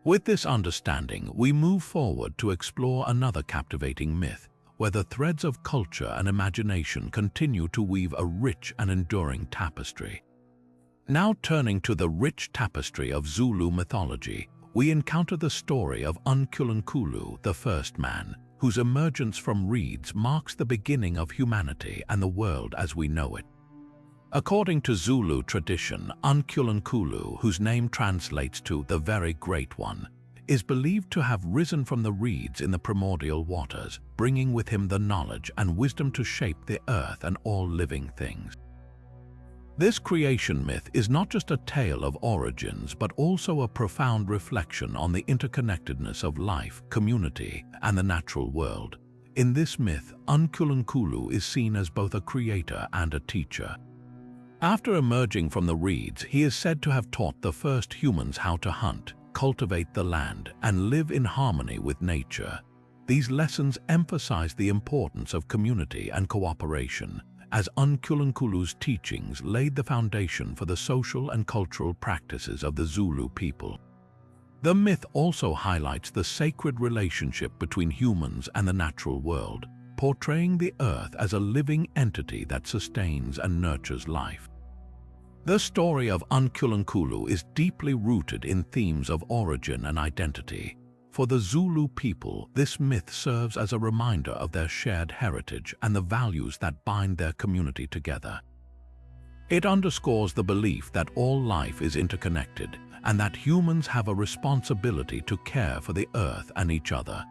Speaker 1: With this understanding, we move forward to explore another captivating myth, where the threads of culture and imagination continue to weave a rich and enduring tapestry. Now turning to the rich tapestry of Zulu mythology, we encounter the story of Unkulunkulu, the first man, whose emergence from reeds marks the beginning of humanity and the world as we know it. According to Zulu tradition, Unkulunkulu, whose name translates to the Very Great One, is believed to have risen from the reeds in the primordial waters, bringing with him the knowledge and wisdom to shape the earth and all living things. This creation myth is not just a tale of origins, but also a profound reflection on the interconnectedness of life, community, and the natural world. In this myth, Unkulunkulu is seen as both a creator and a teacher. After emerging from the reeds, he is said to have taught the first humans how to hunt, cultivate the land, and live in harmony with nature. These lessons emphasize the importance of community and cooperation, as Unkulunkulu's teachings laid the foundation for the social and cultural practices of the Zulu people. The myth also highlights the sacred relationship between humans and the natural world, portraying the earth as a living entity that sustains and nurtures life. The story of Unkulunkulu is deeply rooted in themes of origin and identity. For the Zulu people, this myth serves as a reminder of their shared heritage and the values that bind their community together. It underscores the belief that all life is interconnected and that humans have a responsibility to care for the earth and each other.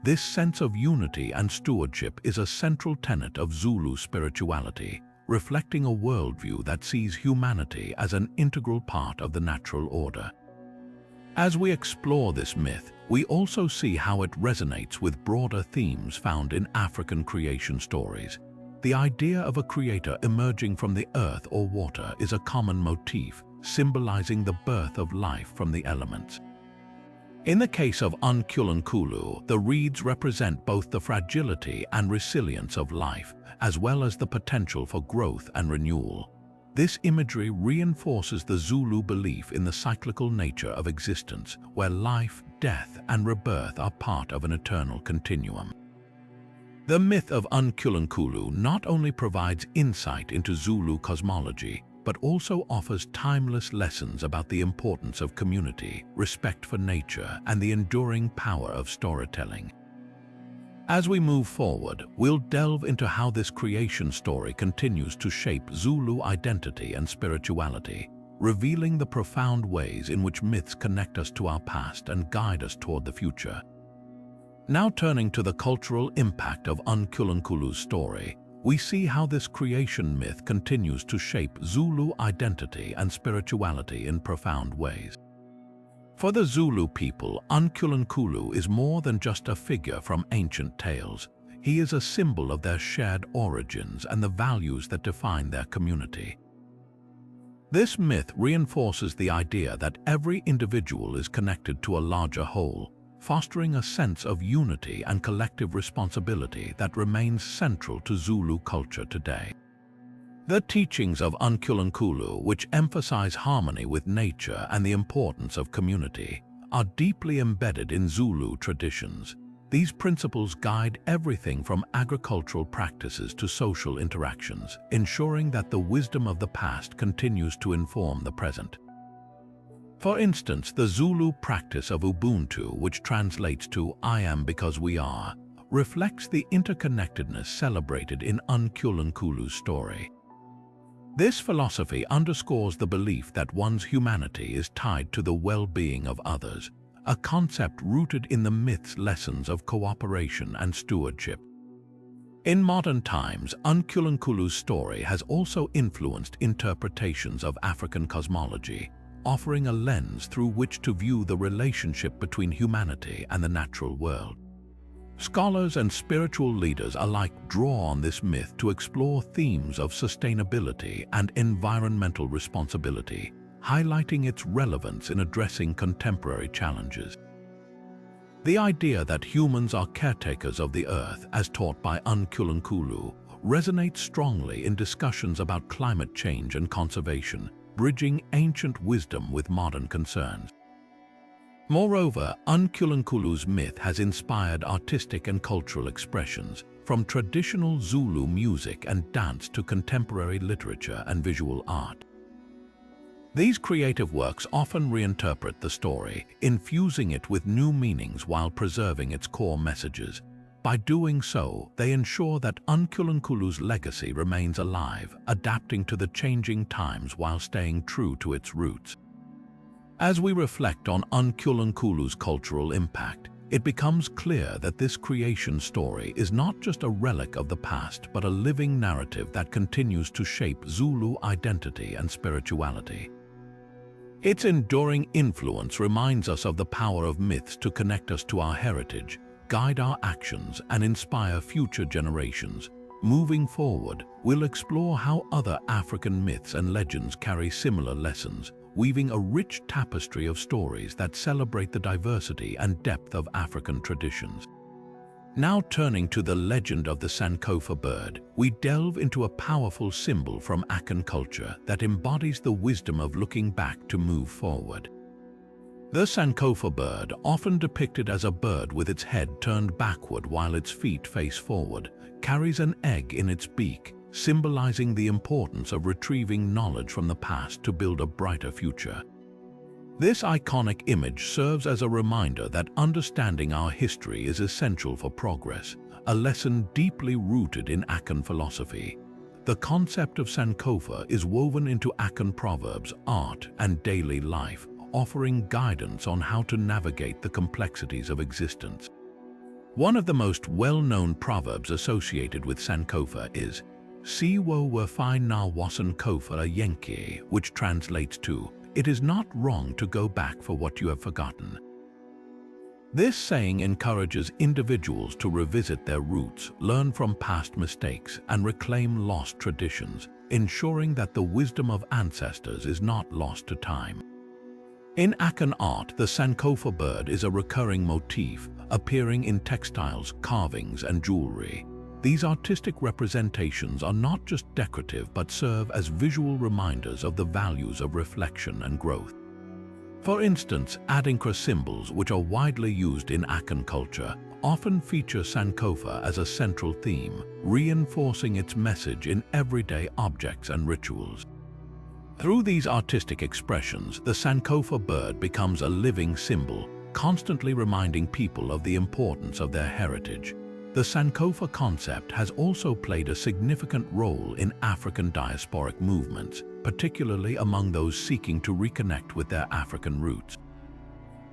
Speaker 1: This sense of unity and stewardship is a central tenet of Zulu spirituality, reflecting a worldview that sees humanity as an integral part of the natural order. As we explore this myth, we also see how it resonates with broader themes found in African creation stories. The idea of a creator emerging from the earth or water is a common motif, symbolizing the birth of life from the elements. In the case of Unkulunkulu, the reeds represent both the fragility and resilience of life, as well as the potential for growth and renewal. This imagery reinforces the Zulu belief in the cyclical nature of existence, where life, death, and rebirth are part of an eternal continuum. The myth of Unkulunkulu not only provides insight into Zulu cosmology, but also offers timeless lessons about the importance of community, respect for nature, and the enduring power of storytelling. As we move forward, we'll delve into how this creation story continues to shape Zulu identity and spirituality, revealing the profound ways in which myths connect us to our past and guide us toward the future. Now turning to the cultural impact of Unkulunkulu's story, we see how this creation myth continues to shape Zulu identity and spirituality in profound ways. For the Zulu people, Unkulunkulu is more than just a figure from ancient tales. He is a symbol of their shared origins and the values that define their community. This myth reinforces the idea that every individual is connected to a larger whole, fostering a sense of unity and collective responsibility that remains central to Zulu culture today. The teachings of Unkulunkulu, which emphasize harmony with nature and the importance of community, are deeply embedded in Zulu traditions. These principles guide everything from agricultural practices to social interactions, ensuring that the wisdom of the past continues to inform the present. For instance, the Zulu practice of Ubuntu, which translates to "I am because we are," reflects the interconnectedness celebrated in Unkulunkulu's story. This philosophy underscores the belief that one's humanity is tied to the well-being of others, a concept rooted in the myth's lessons of cooperation and stewardship. In modern times, Unkulunkulu's story has also influenced interpretations of African cosmology, offering a lens through which to view the relationship between humanity and the natural world. Scholars and spiritual leaders alike draw on this myth to explore themes of sustainability and environmental responsibility, highlighting its relevance in addressing contemporary challenges. The idea that humans are caretakers of the earth, as taught by Unkulunkulu, resonates strongly in discussions about climate change and conservation, bridging ancient wisdom with modern concerns. Moreover, Unkulunkulu's myth has inspired artistic and cultural expressions, from traditional Zulu music and dance to contemporary literature and visual art. These creative works often reinterpret the story, infusing it with new meanings while preserving its core messages. By doing so, they ensure that Unkulunkulu's legacy remains alive, adapting to the changing times while staying true to its roots. As we reflect on Unkulunkulu's cultural impact, it becomes clear that this creation story is not just a relic of the past, but a living narrative that continues to shape Zulu identity and spirituality. Its enduring influence reminds us of the power of myths to connect us to our heritage, guide our actions, and inspire future generations. Moving forward, we'll explore how other African myths and legends carry similar lessons, weaving a rich tapestry of stories that celebrate the diversity and depth of African traditions. Now turning to the legend of the Sankofa bird, we delve into a powerful symbol from Akan culture that embodies the wisdom of looking back to move forward. The Sankofa bird, often depicted as a bird with its head turned backward while its feet face forward, carries an egg in its beak, symbolizing the importance of retrieving knowledge from the past to build a brighter future. This iconic image serves as a reminder that understanding our history is essential for progress, a lesson deeply rooted in Akan philosophy. The concept of Sankofa is woven into Akan proverbs, art, and daily life, offering guidance on how to navigate the complexities of existence. One of the most well-known proverbs associated with Sankofa is "Siwo wafai na wasan kofa yenki," which translates to, "It is not wrong to go back for what you have forgotten." This saying encourages individuals to revisit their roots, learn from past mistakes, and reclaim lost traditions, ensuring that the wisdom of ancestors is not lost to time. In Akan art, the Sankofa bird is a recurring motif, appearing in textiles, carvings, and jewelry. These artistic representations are not just decorative but serve as visual reminders of the values of reflection and growth. For instance, Adinkra symbols, which are widely used in Akan culture, often feature Sankofa as a central theme, reinforcing its message in everyday objects and rituals. Through these artistic expressions, the Sankofa bird becomes a living symbol, constantly reminding people of the importance of their heritage. the Sankofa concept has also played a significant role in African diasporic movements, particularly among those seeking to reconnect with their African roots.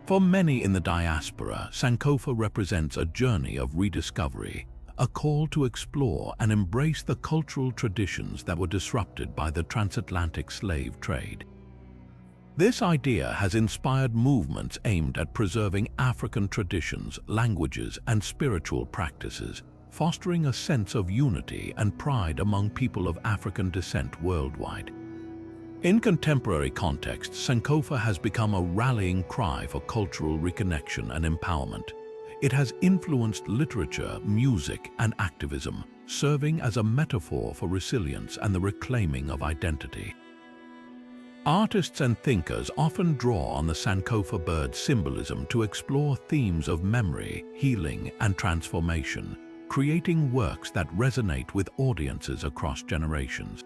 Speaker 1: For many in the diaspora, Sankofa represents a journey of rediscovery, a call to explore and embrace the cultural traditions that were disrupted by the transatlantic slave trade. This idea has inspired movements aimed at preserving African traditions, languages, and spiritual practices, fostering a sense of unity and pride among people of African descent worldwide. In contemporary contexts, Sankofa has become a rallying cry for cultural reconnection and empowerment. It has influenced literature, music, and activism, serving as a metaphor for resilience and the reclaiming of identity. Artists and thinkers often draw on the Sankofa bird symbolism to explore themes of memory, healing, and transformation, creating works that resonate with audiences across generations.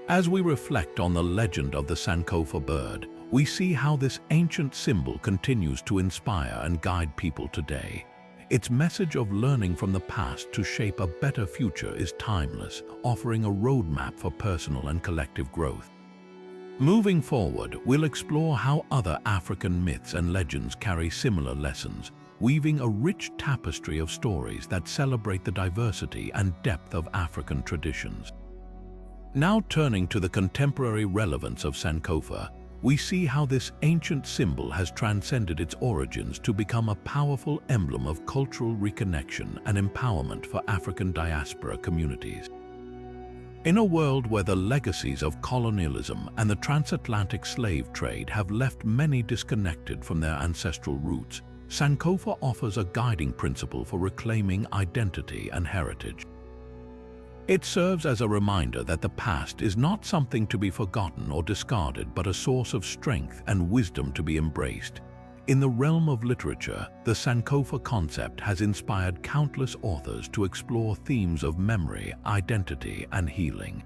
Speaker 1: As we reflect on the legend of the Sankofa bird, we see how this ancient symbol continues to inspire and guide people today. Its message of learning from the past to shape a better future is timeless, offering a roadmap for personal and collective growth. Moving forward, we'll explore how other African myths and legends carry similar lessons, weaving a rich tapestry of stories that celebrate the diversity and depth of African traditions. Now turning to the contemporary relevance of Sankofa, we see how this ancient symbol has transcended its origins to become a powerful emblem of cultural reconnection and empowerment for African diaspora communities. In a world where the legacies of colonialism and the transatlantic slave trade have left many disconnected from their ancestral roots, Sankofa offers a guiding principle for reclaiming identity and heritage. It serves as a reminder that the past is not something to be forgotten or discarded, but a source of strength and wisdom to be embraced. In the realm of literature, the Sankofa concept has inspired countless authors to explore themes of memory, identity, and healing.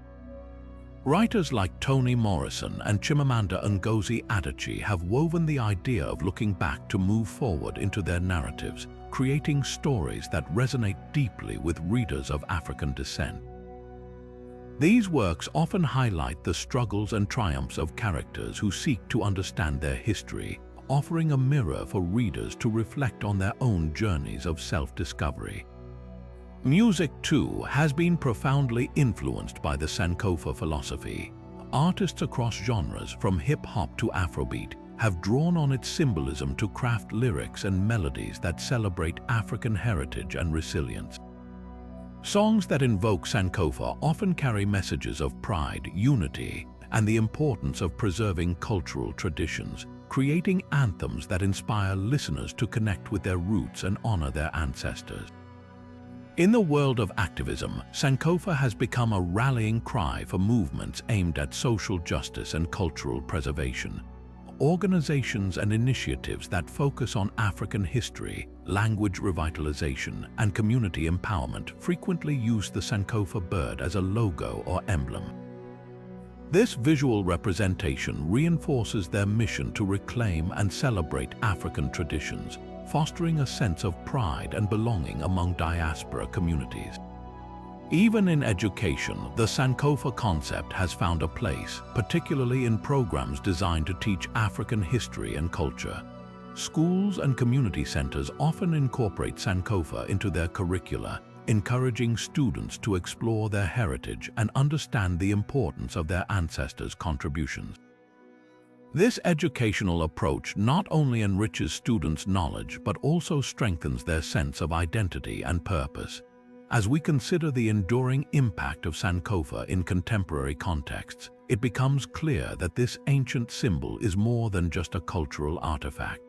Speaker 1: Writers like Toni Morrison and Chimamanda Ngozi Adichie have woven the idea of looking back to move forward into their narratives, creating stories that resonate deeply with readers of African descent. These works often highlight the struggles and triumphs of characters who seek to understand their history, offering a mirror for readers to reflect on their own journeys of self-discovery. Music, too, has been profoundly influenced by the Sankofa philosophy. Artists across genres, from hip-hop to Afrobeat, have drawn on its symbolism to craft lyrics and melodies that celebrate African heritage and resilience. Songs that invoke Sankofa often carry messages of pride, unity, and the importance of preserving cultural traditions, creating anthems that inspire listeners to connect with their roots and honor their ancestors. In the world of activism, Sankofa has become a rallying cry for movements aimed at social justice and cultural preservation. Organizations and initiatives that focus on African history, language revitalization, and community empowerment frequently use the Sankofa bird as a logo or emblem. This visual representation reinforces their mission to reclaim and celebrate African traditions, fostering a sense of pride and belonging among diaspora communities. Even in education, the Sankofa concept has found a place, particularly in programs designed to teach African history and culture. Schools and community centers often incorporate Sankofa into their curricula, encouraging students to explore their heritage and understand the importance of their ancestors' contributions. This educational approach not only enriches students' knowledge but also strengthens their sense of identity and purpose. As we consider the enduring impact of Sankofa in contemporary contexts, it becomes clear that this ancient symbol is more than just a cultural artifact.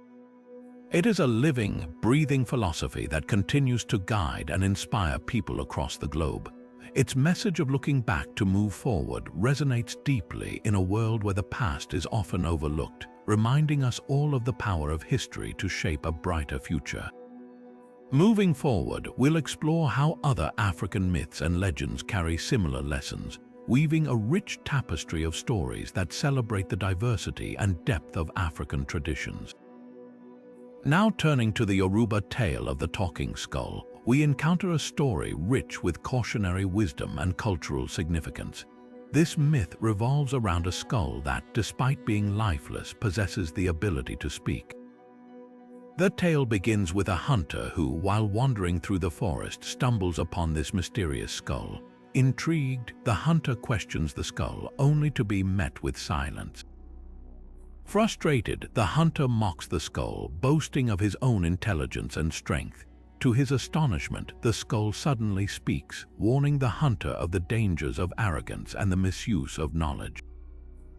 Speaker 1: It is a living, breathing philosophy that continues to guide and inspire people across the globe. Its message of looking back to move forward resonates deeply in a world where the past is often overlooked, reminding us all of the power of history to shape a brighter future. Moving forward, we'll explore how other African myths and legends carry similar lessons, weaving a rich tapestry of stories that celebrate the diversity and depth of African traditions. Now turning to the Yoruba tale of the talking skull, we encounter a story rich with cautionary wisdom and cultural significance. This myth revolves around a skull that, despite being lifeless, possesses the ability to speak. The tale begins with a hunter who, while wandering through the forest, stumbles upon this mysterious skull. Intrigued, the hunter questions the skull, only to be met with silence. Frustrated, the hunter mocks the skull, boasting of his own intelligence and strength. To his astonishment, the skull suddenly speaks, warning the hunter of the dangers of arrogance and the misuse of knowledge.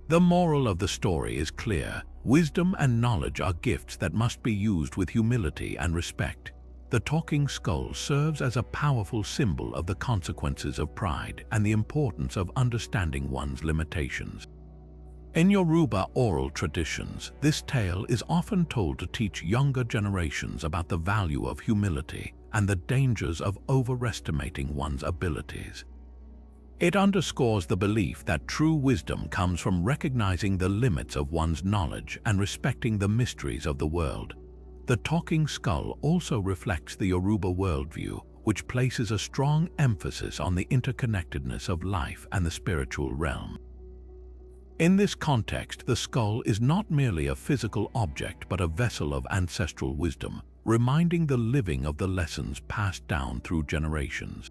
Speaker 1: The moral of the story is clear. Wisdom and knowledge are gifts that must be used with humility and respect. The talking skull serves as a powerful symbol of the consequences of pride and the importance of understanding one's limitations. In Yoruba oral traditions, this tale is often told to teach younger generations about the value of humility and the dangers of overestimating one's abilities. It underscores the belief that true wisdom comes from recognizing the limits of one's knowledge and respecting the mysteries of the world. The talking skull also reflects the Yoruba worldview, which places a strong emphasis on the interconnectedness of life and the spiritual realm. In this context, the skull is not merely a physical object but a vessel of ancestral wisdom, reminding the living of the lessons passed down through generations.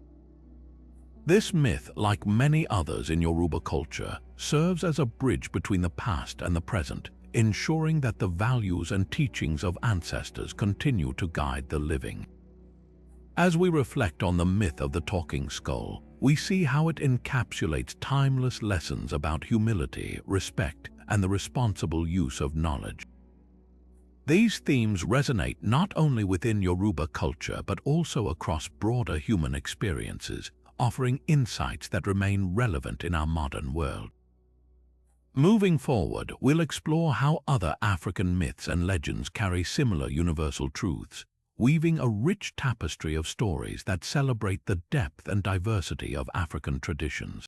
Speaker 1: This myth, like many others in Yoruba culture, serves as a bridge between the past and the present, ensuring that the values and teachings of ancestors continue to guide the living. As we reflect on the myth of the talking skull, we see how it encapsulates timeless lessons about humility, respect, and the responsible use of knowledge. These themes resonate not only within Yoruba culture but also across broader human experiences, offering insights that remain relevant in our modern world. Moving forward, we'll explore how other African myths and legends carry similar universal truths, weaving a rich tapestry of stories that celebrate the depth and diversity of African traditions.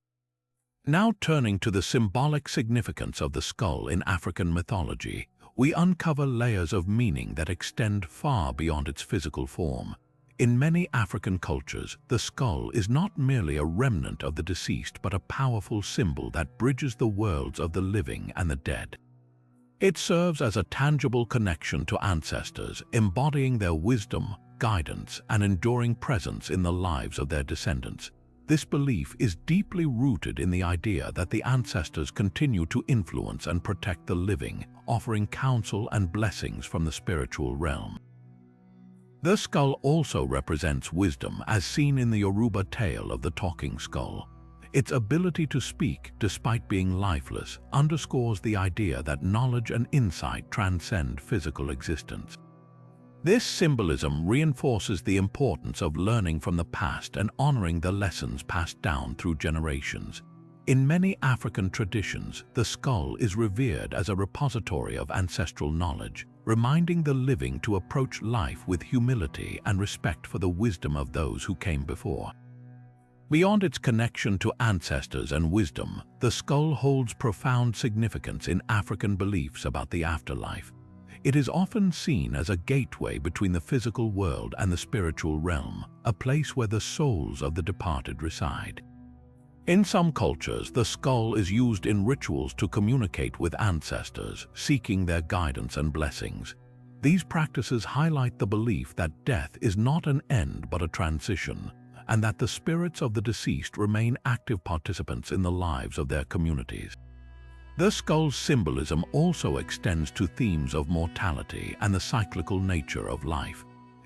Speaker 1: Now turning to the symbolic significance of the skull in African mythology, we uncover layers of meaning that extend far beyond its physical form. In many African cultures, the skull is not merely a remnant of the deceased but a powerful symbol that bridges the worlds of the living and the dead. It serves as a tangible connection to ancestors, embodying their wisdom, guidance, and enduring presence in the lives of their descendants. This belief is deeply rooted in the idea that the ancestors continue to influence and protect the living, offering counsel and blessings from the spiritual realm. The skull also represents wisdom, as seen in the Yoruba tale of the talking skull. Its ability to speak, despite being lifeless, underscores the idea that knowledge and insight transcend physical existence. This symbolism reinforces the importance of learning from the past and honoring the lessons passed down through generations. In many African traditions, the skull is revered as a repository of ancestral knowledge, reminding the living to approach life with humility and respect for the wisdom of those who came before. Beyond its connection to ancestors and wisdom, the skull holds profound significance in African beliefs about the afterlife. It is often seen as a gateway between the physical world and the spiritual realm, a place where the souls of the departed reside. In some cultures, the skull is used in rituals to communicate with ancestors, seeking their guidance and blessings. These practices highlight the belief that death is not an end but a transition, and that the spirits of the deceased remain active participants in the lives of their communities. The skull's symbolism also extends to themes of mortality and the cyclical nature of life.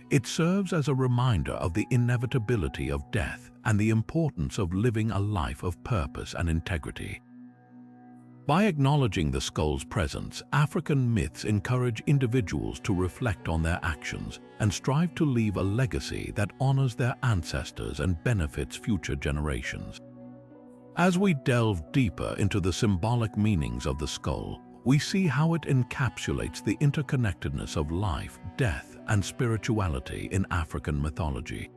Speaker 1: It serves as a reminder of the inevitability of death and the importance of living a life of purpose and integrity. By acknowledging the skull's presence, African myths encourage individuals to reflect on their actions and strive to leave a legacy that honors their ancestors and benefits future generations. As we delve deeper into the symbolic meanings of the skull, we see how it encapsulates the interconnectedness of life, death, and spirituality in African mythology.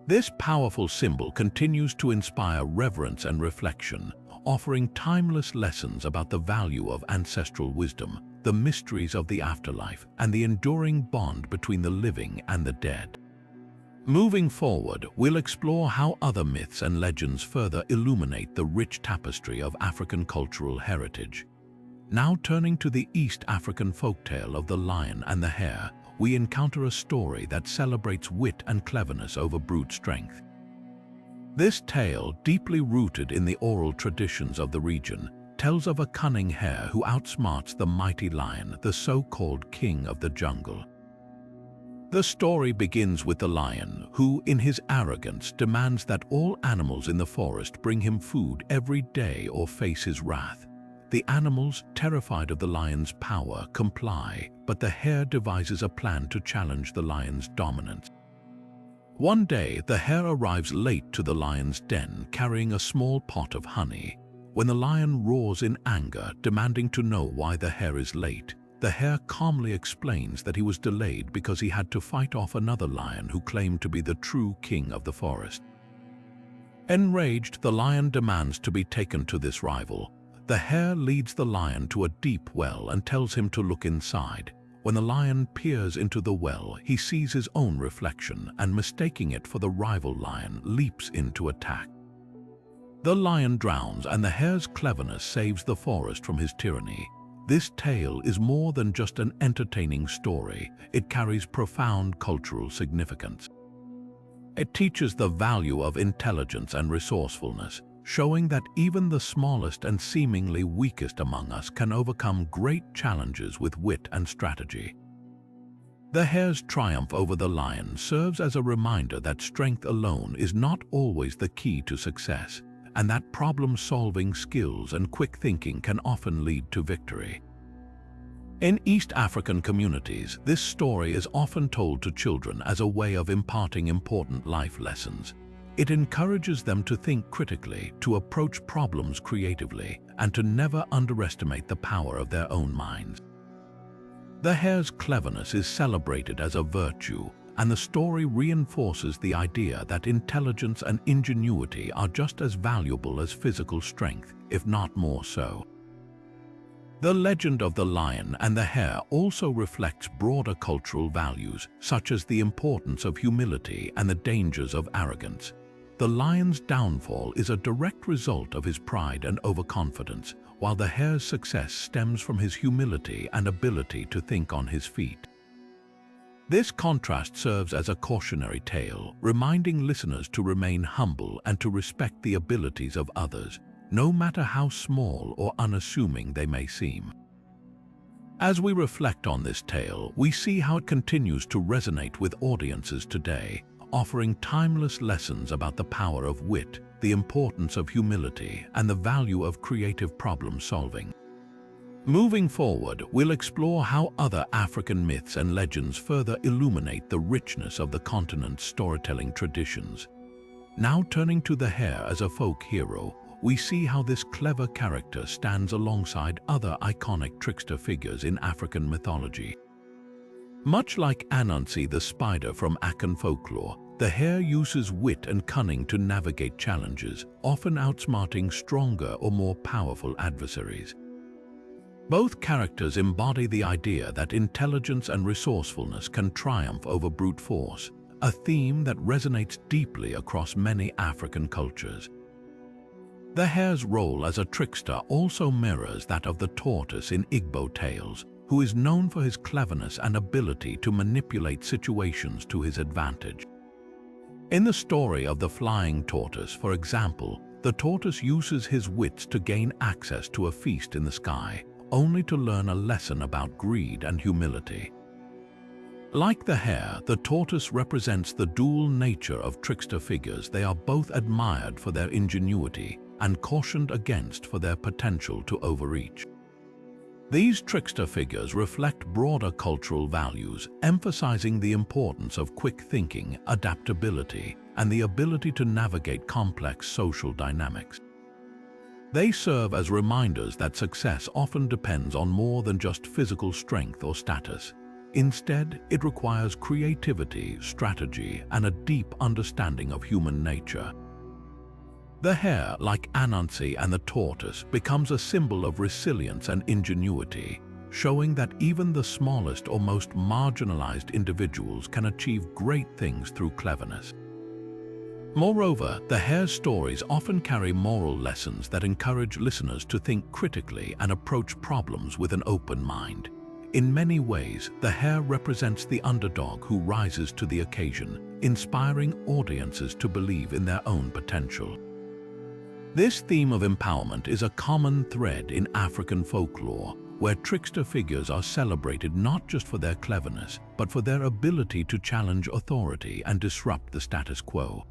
Speaker 1: This powerful symbol continues to inspire reverence and reflection, offering timeless lessons about the value of ancestral wisdom, the mysteries of the afterlife, and the enduring bond between the living and the dead. Moving forward, we'll explore how other myths and legends further illuminate the rich tapestry of African cultural heritage. Now turning to the East African folktale of the lion and the hare, we encounter a story that celebrates wit and cleverness over brute strength. This tale, deeply rooted in the oral traditions of the region, tells of a cunning hare who outsmarts the mighty lion, the so-called king of the jungle. The story begins with the lion, who, in his arrogance, demands that all animals in the forest bring him food every day or face his wrath. The animals, terrified of the lion's power, comply, but the hare devises a plan to challenge the lion's dominance. One day, the hare arrives late to the lion's den, carrying a small pot of honey. When the lion roars in anger, demanding to know why the hare is late, the hare calmly explains that he was delayed because he had to fight off another lion who claimed to be the true king of the forest. Enraged, the lion demands to be taken to this rival. The hare leads the lion to a deep well and tells him to look inside. When the lion peers into the well, he sees his own reflection and, mistaking it for the rival lion, leaps in to attack. The lion drowns and the hare's cleverness saves the forest from his tyranny. This tale is more than just an entertaining story. It carries profound cultural significance. It teaches the value of intelligence and resourcefulness, showing that even the smallest and seemingly weakest among us can overcome great challenges with wit and strategy. The hare's triumph over the lion serves as a reminder that strength alone is not always the key to success, and that problem-solving skills and quick thinking can often lead to victory. In East African communities, this story is often told to children as a way of imparting important life lessons. It encourages them to think critically, to approach problems creatively, and to never underestimate the power of their own minds. The hare's cleverness is celebrated as a virtue, and the story reinforces the idea that intelligence and ingenuity are just as valuable as physical strength, if not more so. The legend of the lion and the hare also reflects broader cultural values, such as the importance of humility and the dangers of arrogance. The lion's downfall is a direct result of his pride and overconfidence, while the hare's success stems from his humility and ability to think on his feet. This contrast serves as a cautionary tale, reminding listeners to remain humble and to respect the abilities of others, no matter how small or unassuming they may seem. As we reflect on this tale, we see how it continues to resonate with audiences today, offering timeless lessons about the power of wit, the importance of humility, and the value of creative problem-solving. Moving forward, we'll explore how other African myths and legends further illuminate the richness of the continent's storytelling traditions. Now turning to the hare as a folk hero, we see how this clever character stands alongside other iconic trickster figures in African mythology. Much like Anansi the Spider from Akan folklore, the hare uses wit and cunning to navigate challenges, often outsmarting stronger or more powerful adversaries. Both characters embody the idea that intelligence and resourcefulness can triumph over brute force, a theme that resonates deeply across many African cultures. The hare's role as a trickster also mirrors that of the tortoise in Igbo tales, who is known for his cleverness and ability to manipulate situations to his advantage. In the story of the flying tortoise, for example, the tortoise uses his wits to gain access to a feast in the sky, only to learn a lesson about greed and humility. Like the hare, the tortoise represents the dual nature of trickster figures. They are both admired for their ingenuity and cautioned against for their potential to overreach. These trickster figures reflect broader cultural values, emphasizing the importance of quick thinking, adaptability, and the ability to navigate complex social dynamics. They serve as reminders that success often depends on more than just physical strength or status. Instead, it requires creativity, strategy, and a deep understanding of human nature. The hare, like Anansi and the tortoise, becomes a symbol of resilience and ingenuity, showing that even the smallest or most marginalized individuals can achieve great things through cleverness. Moreover, the hare's stories often carry moral lessons that encourage listeners to think critically and approach problems with an open mind. In many ways, the hare represents the underdog who rises to the occasion, inspiring audiences to believe in their own potential. This theme of empowerment is a common thread in African folklore, where trickster figures are celebrated not just for their cleverness, but for their ability to challenge authority and disrupt the status quo.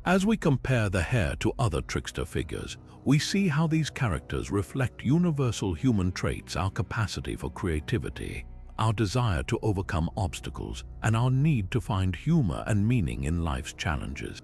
Speaker 1: As we compare the hare to other trickster figures, we see how these characters reflect universal human traits: our capacity for creativity, our desire to overcome obstacles, and our need to find humor and meaning in life's challenges.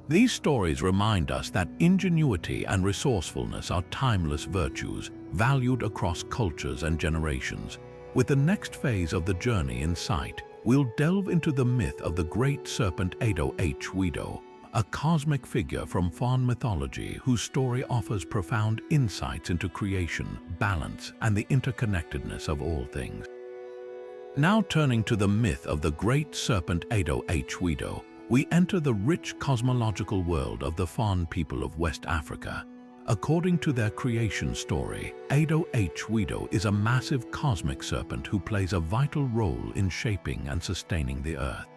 Speaker 1: These stories remind us that ingenuity and resourcefulness are timeless virtues, valued across cultures and generations. With the next phase of the journey in sight, we'll delve into the myth of the great serpent Wido, a cosmic figure from Faun mythology whose story offers profound insights into creation, balance, and the interconnectedness of all things. Now turning to the myth of the great serpent Wido, we enter the rich cosmological world of the Faun people of West Africa. According to their creation story, Wido is a massive cosmic serpent who plays a vital role in shaping and sustaining the earth.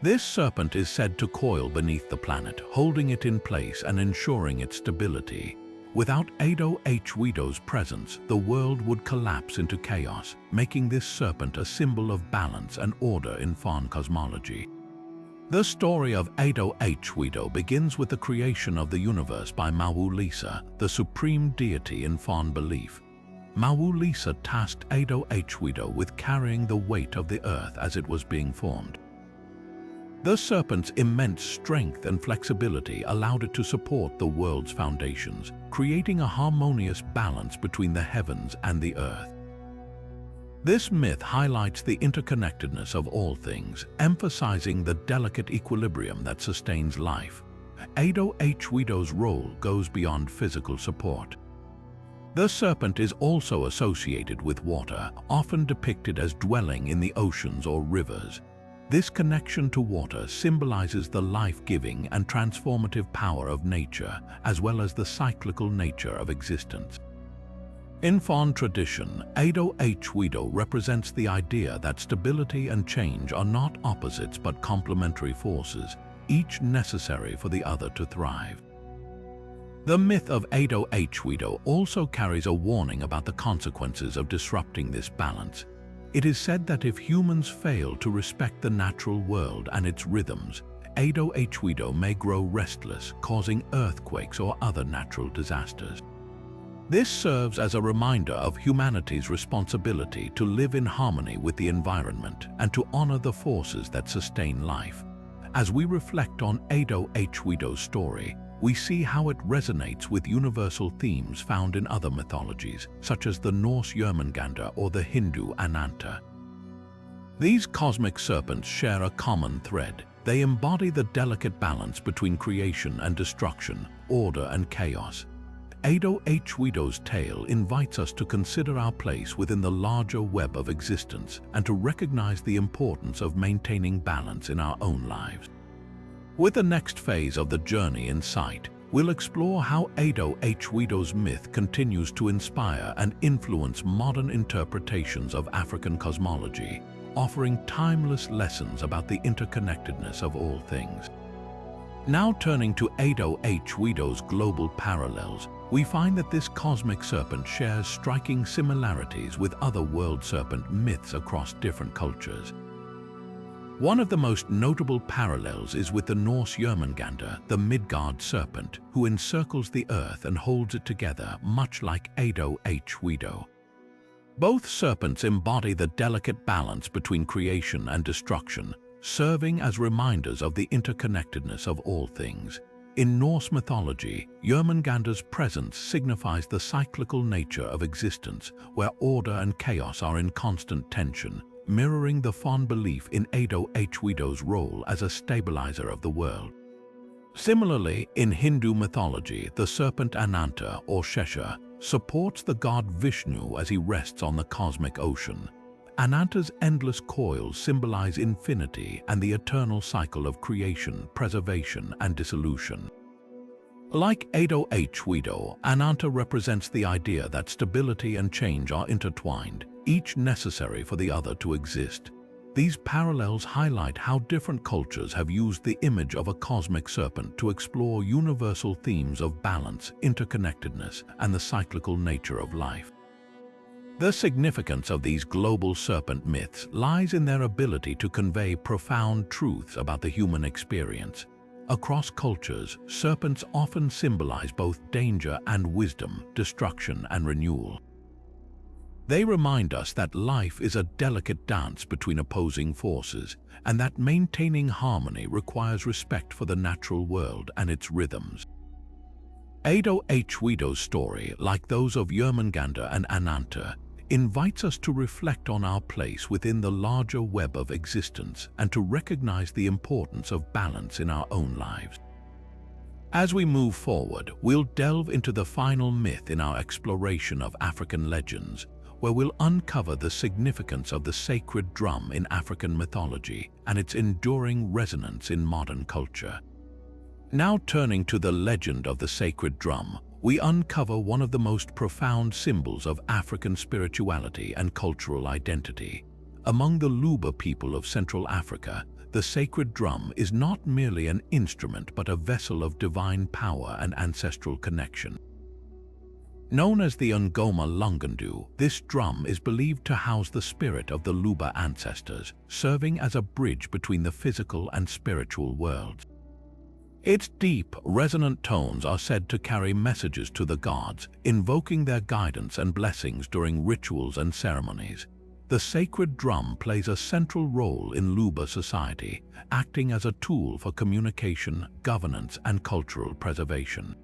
Speaker 1: This serpent is said to coil beneath the planet, holding it in place and ensuring its stability. Without Wido's presence, the world would collapse into chaos, making this serpent a symbol of balance and order in Faun cosmology. The story of Wido begins with the creation of the universe by Mawulisa, the supreme deity in Faun belief. Mawulisa tasked Wido with carrying the weight of the earth as it was being formed. The serpent's immense strength and flexibility allowed it to support the world's foundations, creating a harmonious balance between the heavens and the earth. This myth highlights the interconnectedness of all things, emphasizing the delicate equilibrium that sustains life. Wido's role goes beyond physical support. The serpent is also associated with water, often depicted as dwelling in the oceans or rivers. This connection to water symbolizes the life-giving and transformative power of nature, as well as the cyclical nature of existence. In Faun tradition, Wido represents the idea that stability and change are not opposites but complementary forces, each necessary for the other to thrive. The myth of Wido also carries a warning about the consequences of disrupting this balance. It is said that if humans fail to respect the natural world and its rhythms, Wido may grow restless, causing earthquakes or other natural disasters. This serves as a reminder of humanity's responsibility to live in harmony with the environment and to honor the forces that sustain life. As we reflect on Wido's story, we see how it resonates with universal themes found in other mythologies, such as the Norse Jörmungandr or the Hindu Ananta. These cosmic serpents share a common thread. They embody the delicate balance between creation and destruction, order and chaos. Wido's tale invites us to consider our place within the larger web of existence and to recognize the importance of maintaining balance in our own lives. With the next phase of the journey in sight, we'll explore how Wido's myth continues to inspire and influence modern interpretations of African cosmology, offering timeless lessons about the interconnectedness of all things. Now turning to Wido's global parallels, we find that this cosmic serpent shares striking similarities with other world serpent myths across different cultures. One of the most notable parallels is with the Norse Jörmungandr, the Midgard serpent, who encircles the earth and holds it together, much like Wido. Both serpents embody the delicate balance between creation and destruction, serving as reminders of the interconnectedness of all things. In Norse mythology, Jörmungandr's presence signifies the cyclical nature of existence, where order and chaos are in constant tension, mirroring the Faun belief in Wido's role as a stabilizer of the world. Similarly, in Hindu mythology, the serpent Ananta or Shesha supports the god Vishnu as he rests on the cosmic ocean. Ananta's endless coils symbolize infinity and the eternal cycle of creation, preservation, and dissolution. Like Edo Wido, Ananta represents the idea that stability and change are intertwined, each necessary for the other to exist. These parallels highlight how different cultures have used the image of a cosmic serpent to explore universal themes of balance, interconnectedness, and the cyclical nature of life. The significance of these global serpent myths lies in their ability to convey profound truths about the human experience. Across cultures, serpents often symbolize both danger and wisdom, destruction and renewal. They remind us that life is a delicate dance between opposing forces, and that maintaining harmony requires respect for the natural world and its rhythms. Edo Wido's story, like those of Yermungandr and Ananta, invites us to reflect on our place within the larger web of existence and to recognize the importance of balance in our own lives. As we move forward, we'll delve into the final myth in our exploration of African legends, where we'll uncover the significance of the sacred drum in African mythology and its enduring resonance in modern culture. Now turning to the legend of the sacred drum, we uncover one of the most profound symbols of African spirituality and cultural identity. Among the Luba people of Central Africa, the sacred drum is not merely an instrument but a vessel of divine power and ancestral connection. Known as the Ngoma Lungundu, this drum is believed to house the spirit of the Luba ancestors, serving as a bridge between the physical and spiritual worlds. Its deep, resonant tones are said to carry messages to the gods, invoking their guidance and blessings during rituals and ceremonies. The sacred drum plays a central role in Luba society, acting as a tool for communication, governance, and cultural preservation.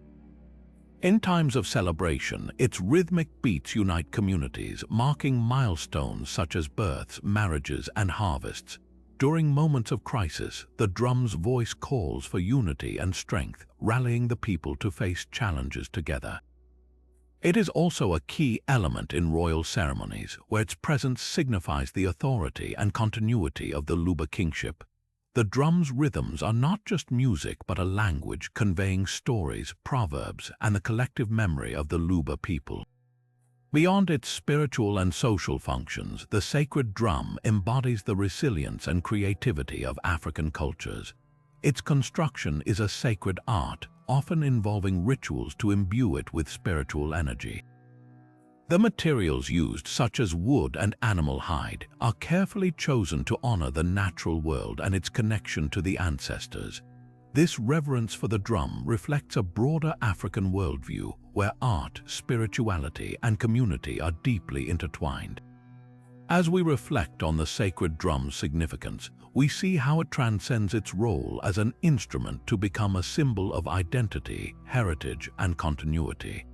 Speaker 1: In times of celebration, its rhythmic beats unite communities, marking milestones such as births, marriages, and harvests. During moments of crisis, the drum's voice calls for unity and strength, rallying the people to face challenges together. It is also a key element in royal ceremonies, where its presence signifies the authority and continuity of the Luba kingship. The drum's rhythms are not just music but a language conveying stories, proverbs, and the collective memory of the Luba people. Beyond its spiritual and social functions, the sacred drum embodies the resilience and creativity of African cultures. Its construction is a sacred art, often involving rituals to imbue it with spiritual energy. The materials used, such as wood and animal hide, are carefully chosen to honor the natural world and its connection to the ancestors. This reverence for the drum reflects a broader African worldview where art, spirituality, and community are deeply intertwined. As we reflect on the sacred drum's significance, we see how it transcends its role as an instrument to become a symbol of identity, heritage, and continuity.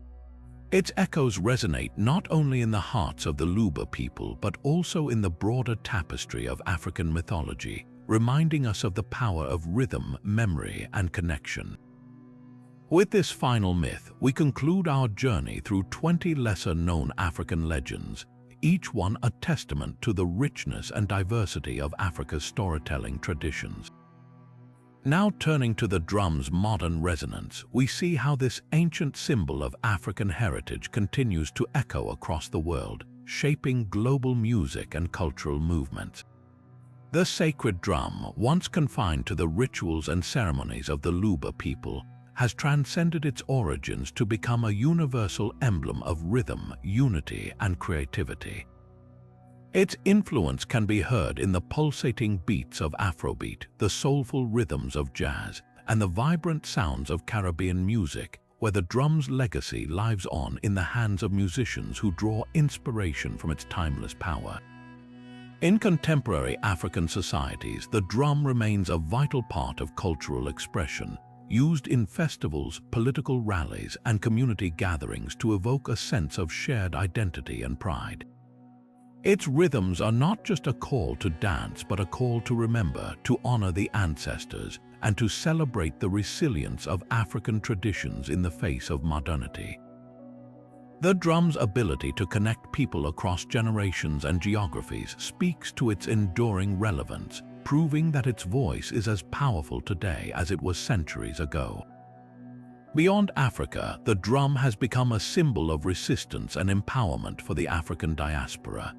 Speaker 1: Its echoes resonate not only in the hearts of the Luba people but also in the broader tapestry of African mythology, reminding us of the power of rhythm, memory, and connection. With this final myth, we conclude our journey through 20 lesser-known African legends, each one a testament to the richness and diversity of Africa's storytelling traditions. Now turning to the drum's modern resonance, we see how this ancient symbol of African heritage continues to echo across the world, shaping global music and cultural movements. The sacred drum, once confined to the rituals and ceremonies of the Luba people, has transcended its origins to become a universal emblem of rhythm, unity, and creativity. Its influence can be heard in the pulsating beats of Afrobeat, the soulful rhythms of jazz, and the vibrant sounds of Caribbean music, where the drum's legacy lives on in the hands of musicians who draw inspiration from its timeless power. In contemporary African societies, the drum remains a vital part of cultural expression, used in festivals, political rallies, and community gatherings to evoke a sense of shared identity and pride. Its rhythms are not just a call to dance but a call to remember, to honor the ancestors, and to celebrate the resilience of African traditions in the face of modernity. The drum's ability to connect people across generations and geographies speaks to its enduring relevance, proving that its voice is as powerful today as it was centuries ago. Beyond Africa, the drum has become a symbol of resistance and empowerment for the African diaspora.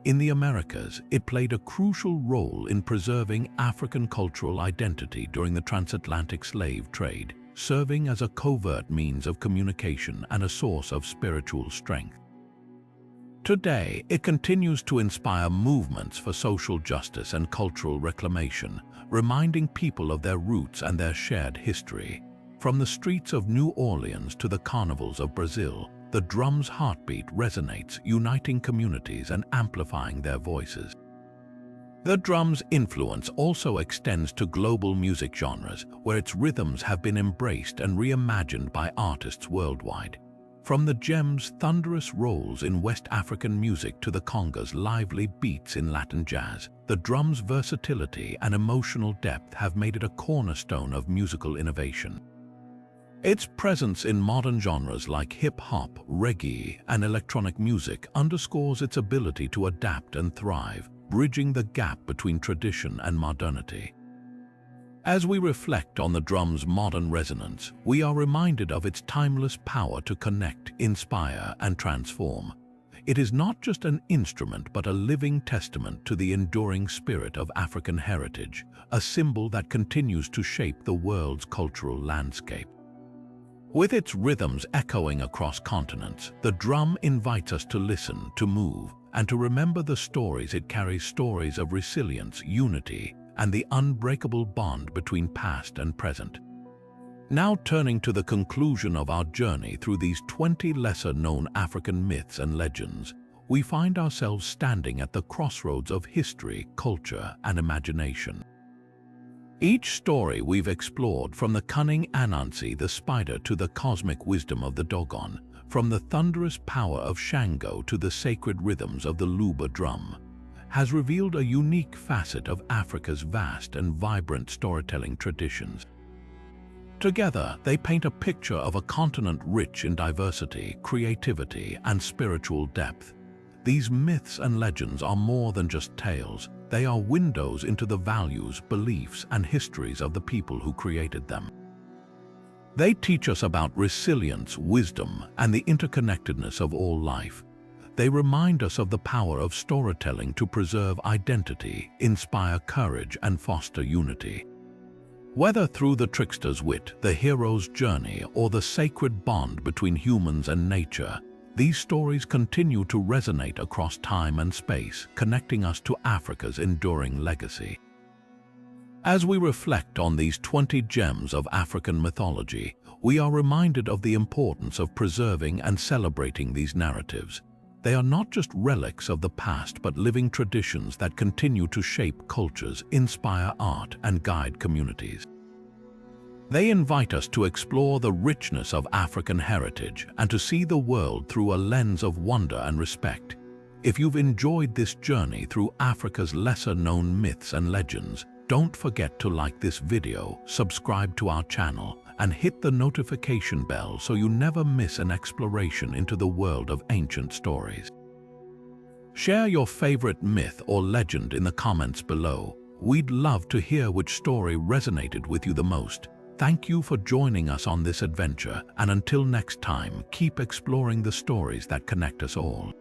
Speaker 1: In the Americas, it played a crucial role in preserving African cultural identity during the transatlantic slave trade, serving as a covert means of communication and a source of spiritual strength. Today, it continues to inspire movements for social justice and cultural reclamation, reminding people of their roots and their shared history. From the streets of New Orleans to the carnivals of Brazil, the drum's heartbeat resonates, uniting communities and amplifying their voices. The drum's influence also extends to global music genres, where its rhythms have been embraced and reimagined by artists worldwide. From the gem's thunderous rolls in West African music to the conga's lively beats in Latin jazz, the drum's versatility and emotional depth have made it a cornerstone of musical innovation. Its presence in modern genres like hip-hop, reggae, and electronic music underscores its ability to adapt and thrive, bridging the gap between tradition and modernity. As we reflect on the drum's modern resonance, we are reminded of its timeless power to connect, inspire, and transform. It is not just an instrument but a living testament to the enduring spirit of African heritage, a symbol that continues to shape the world's cultural landscape. With its rhythms echoing across continents, the drum invites us to listen, to move, and to remember the stories it carries, stories of resilience, unity, and the unbreakable bond between past and present. Now turning to the conclusion of our journey through these 20 lesser-known African myths and legends, we find ourselves standing at the crossroads of history, culture, and imagination. Each story we've explored, from the cunning Anansi the Spider to the cosmic wisdom of the Dogon, from the thunderous power of Shango to the sacred rhythms of the Luba drum, has revealed a unique facet of Africa's vast and vibrant storytelling traditions. Together, they paint a picture of a continent rich in diversity, creativity, and spiritual depth. These myths and legends are more than just tales. They are windows into the values, beliefs, and histories of the people who created them. They teach us about resilience, wisdom, and the interconnectedness of all life. They remind us of the power of storytelling to preserve identity, inspire courage, and foster unity. Whether through the trickster's wit, the hero's journey, or the sacred bond between humans and nature, these stories continue to resonate across time and space, connecting us to Africa's enduring legacy. As we reflect on these 20 gems of African mythology, we are reminded of the importance of preserving and celebrating these narratives. They are not just relics of the past but living traditions that continue to shape cultures, inspire art, and guide communities. They invite us to explore the richness of African heritage and to see the world through a lens of wonder and respect. If you've enjoyed this journey through Africa's lesser-known myths and legends, don't forget to like this video, subscribe to our channel, and hit the notification bell so you never miss an exploration into the world of ancient stories. Share your favorite myth or legend in the comments below. We'd love to hear which story resonated with you the most. Thank you for joining us on this adventure, and until next time, keep exploring the stories that connect us all.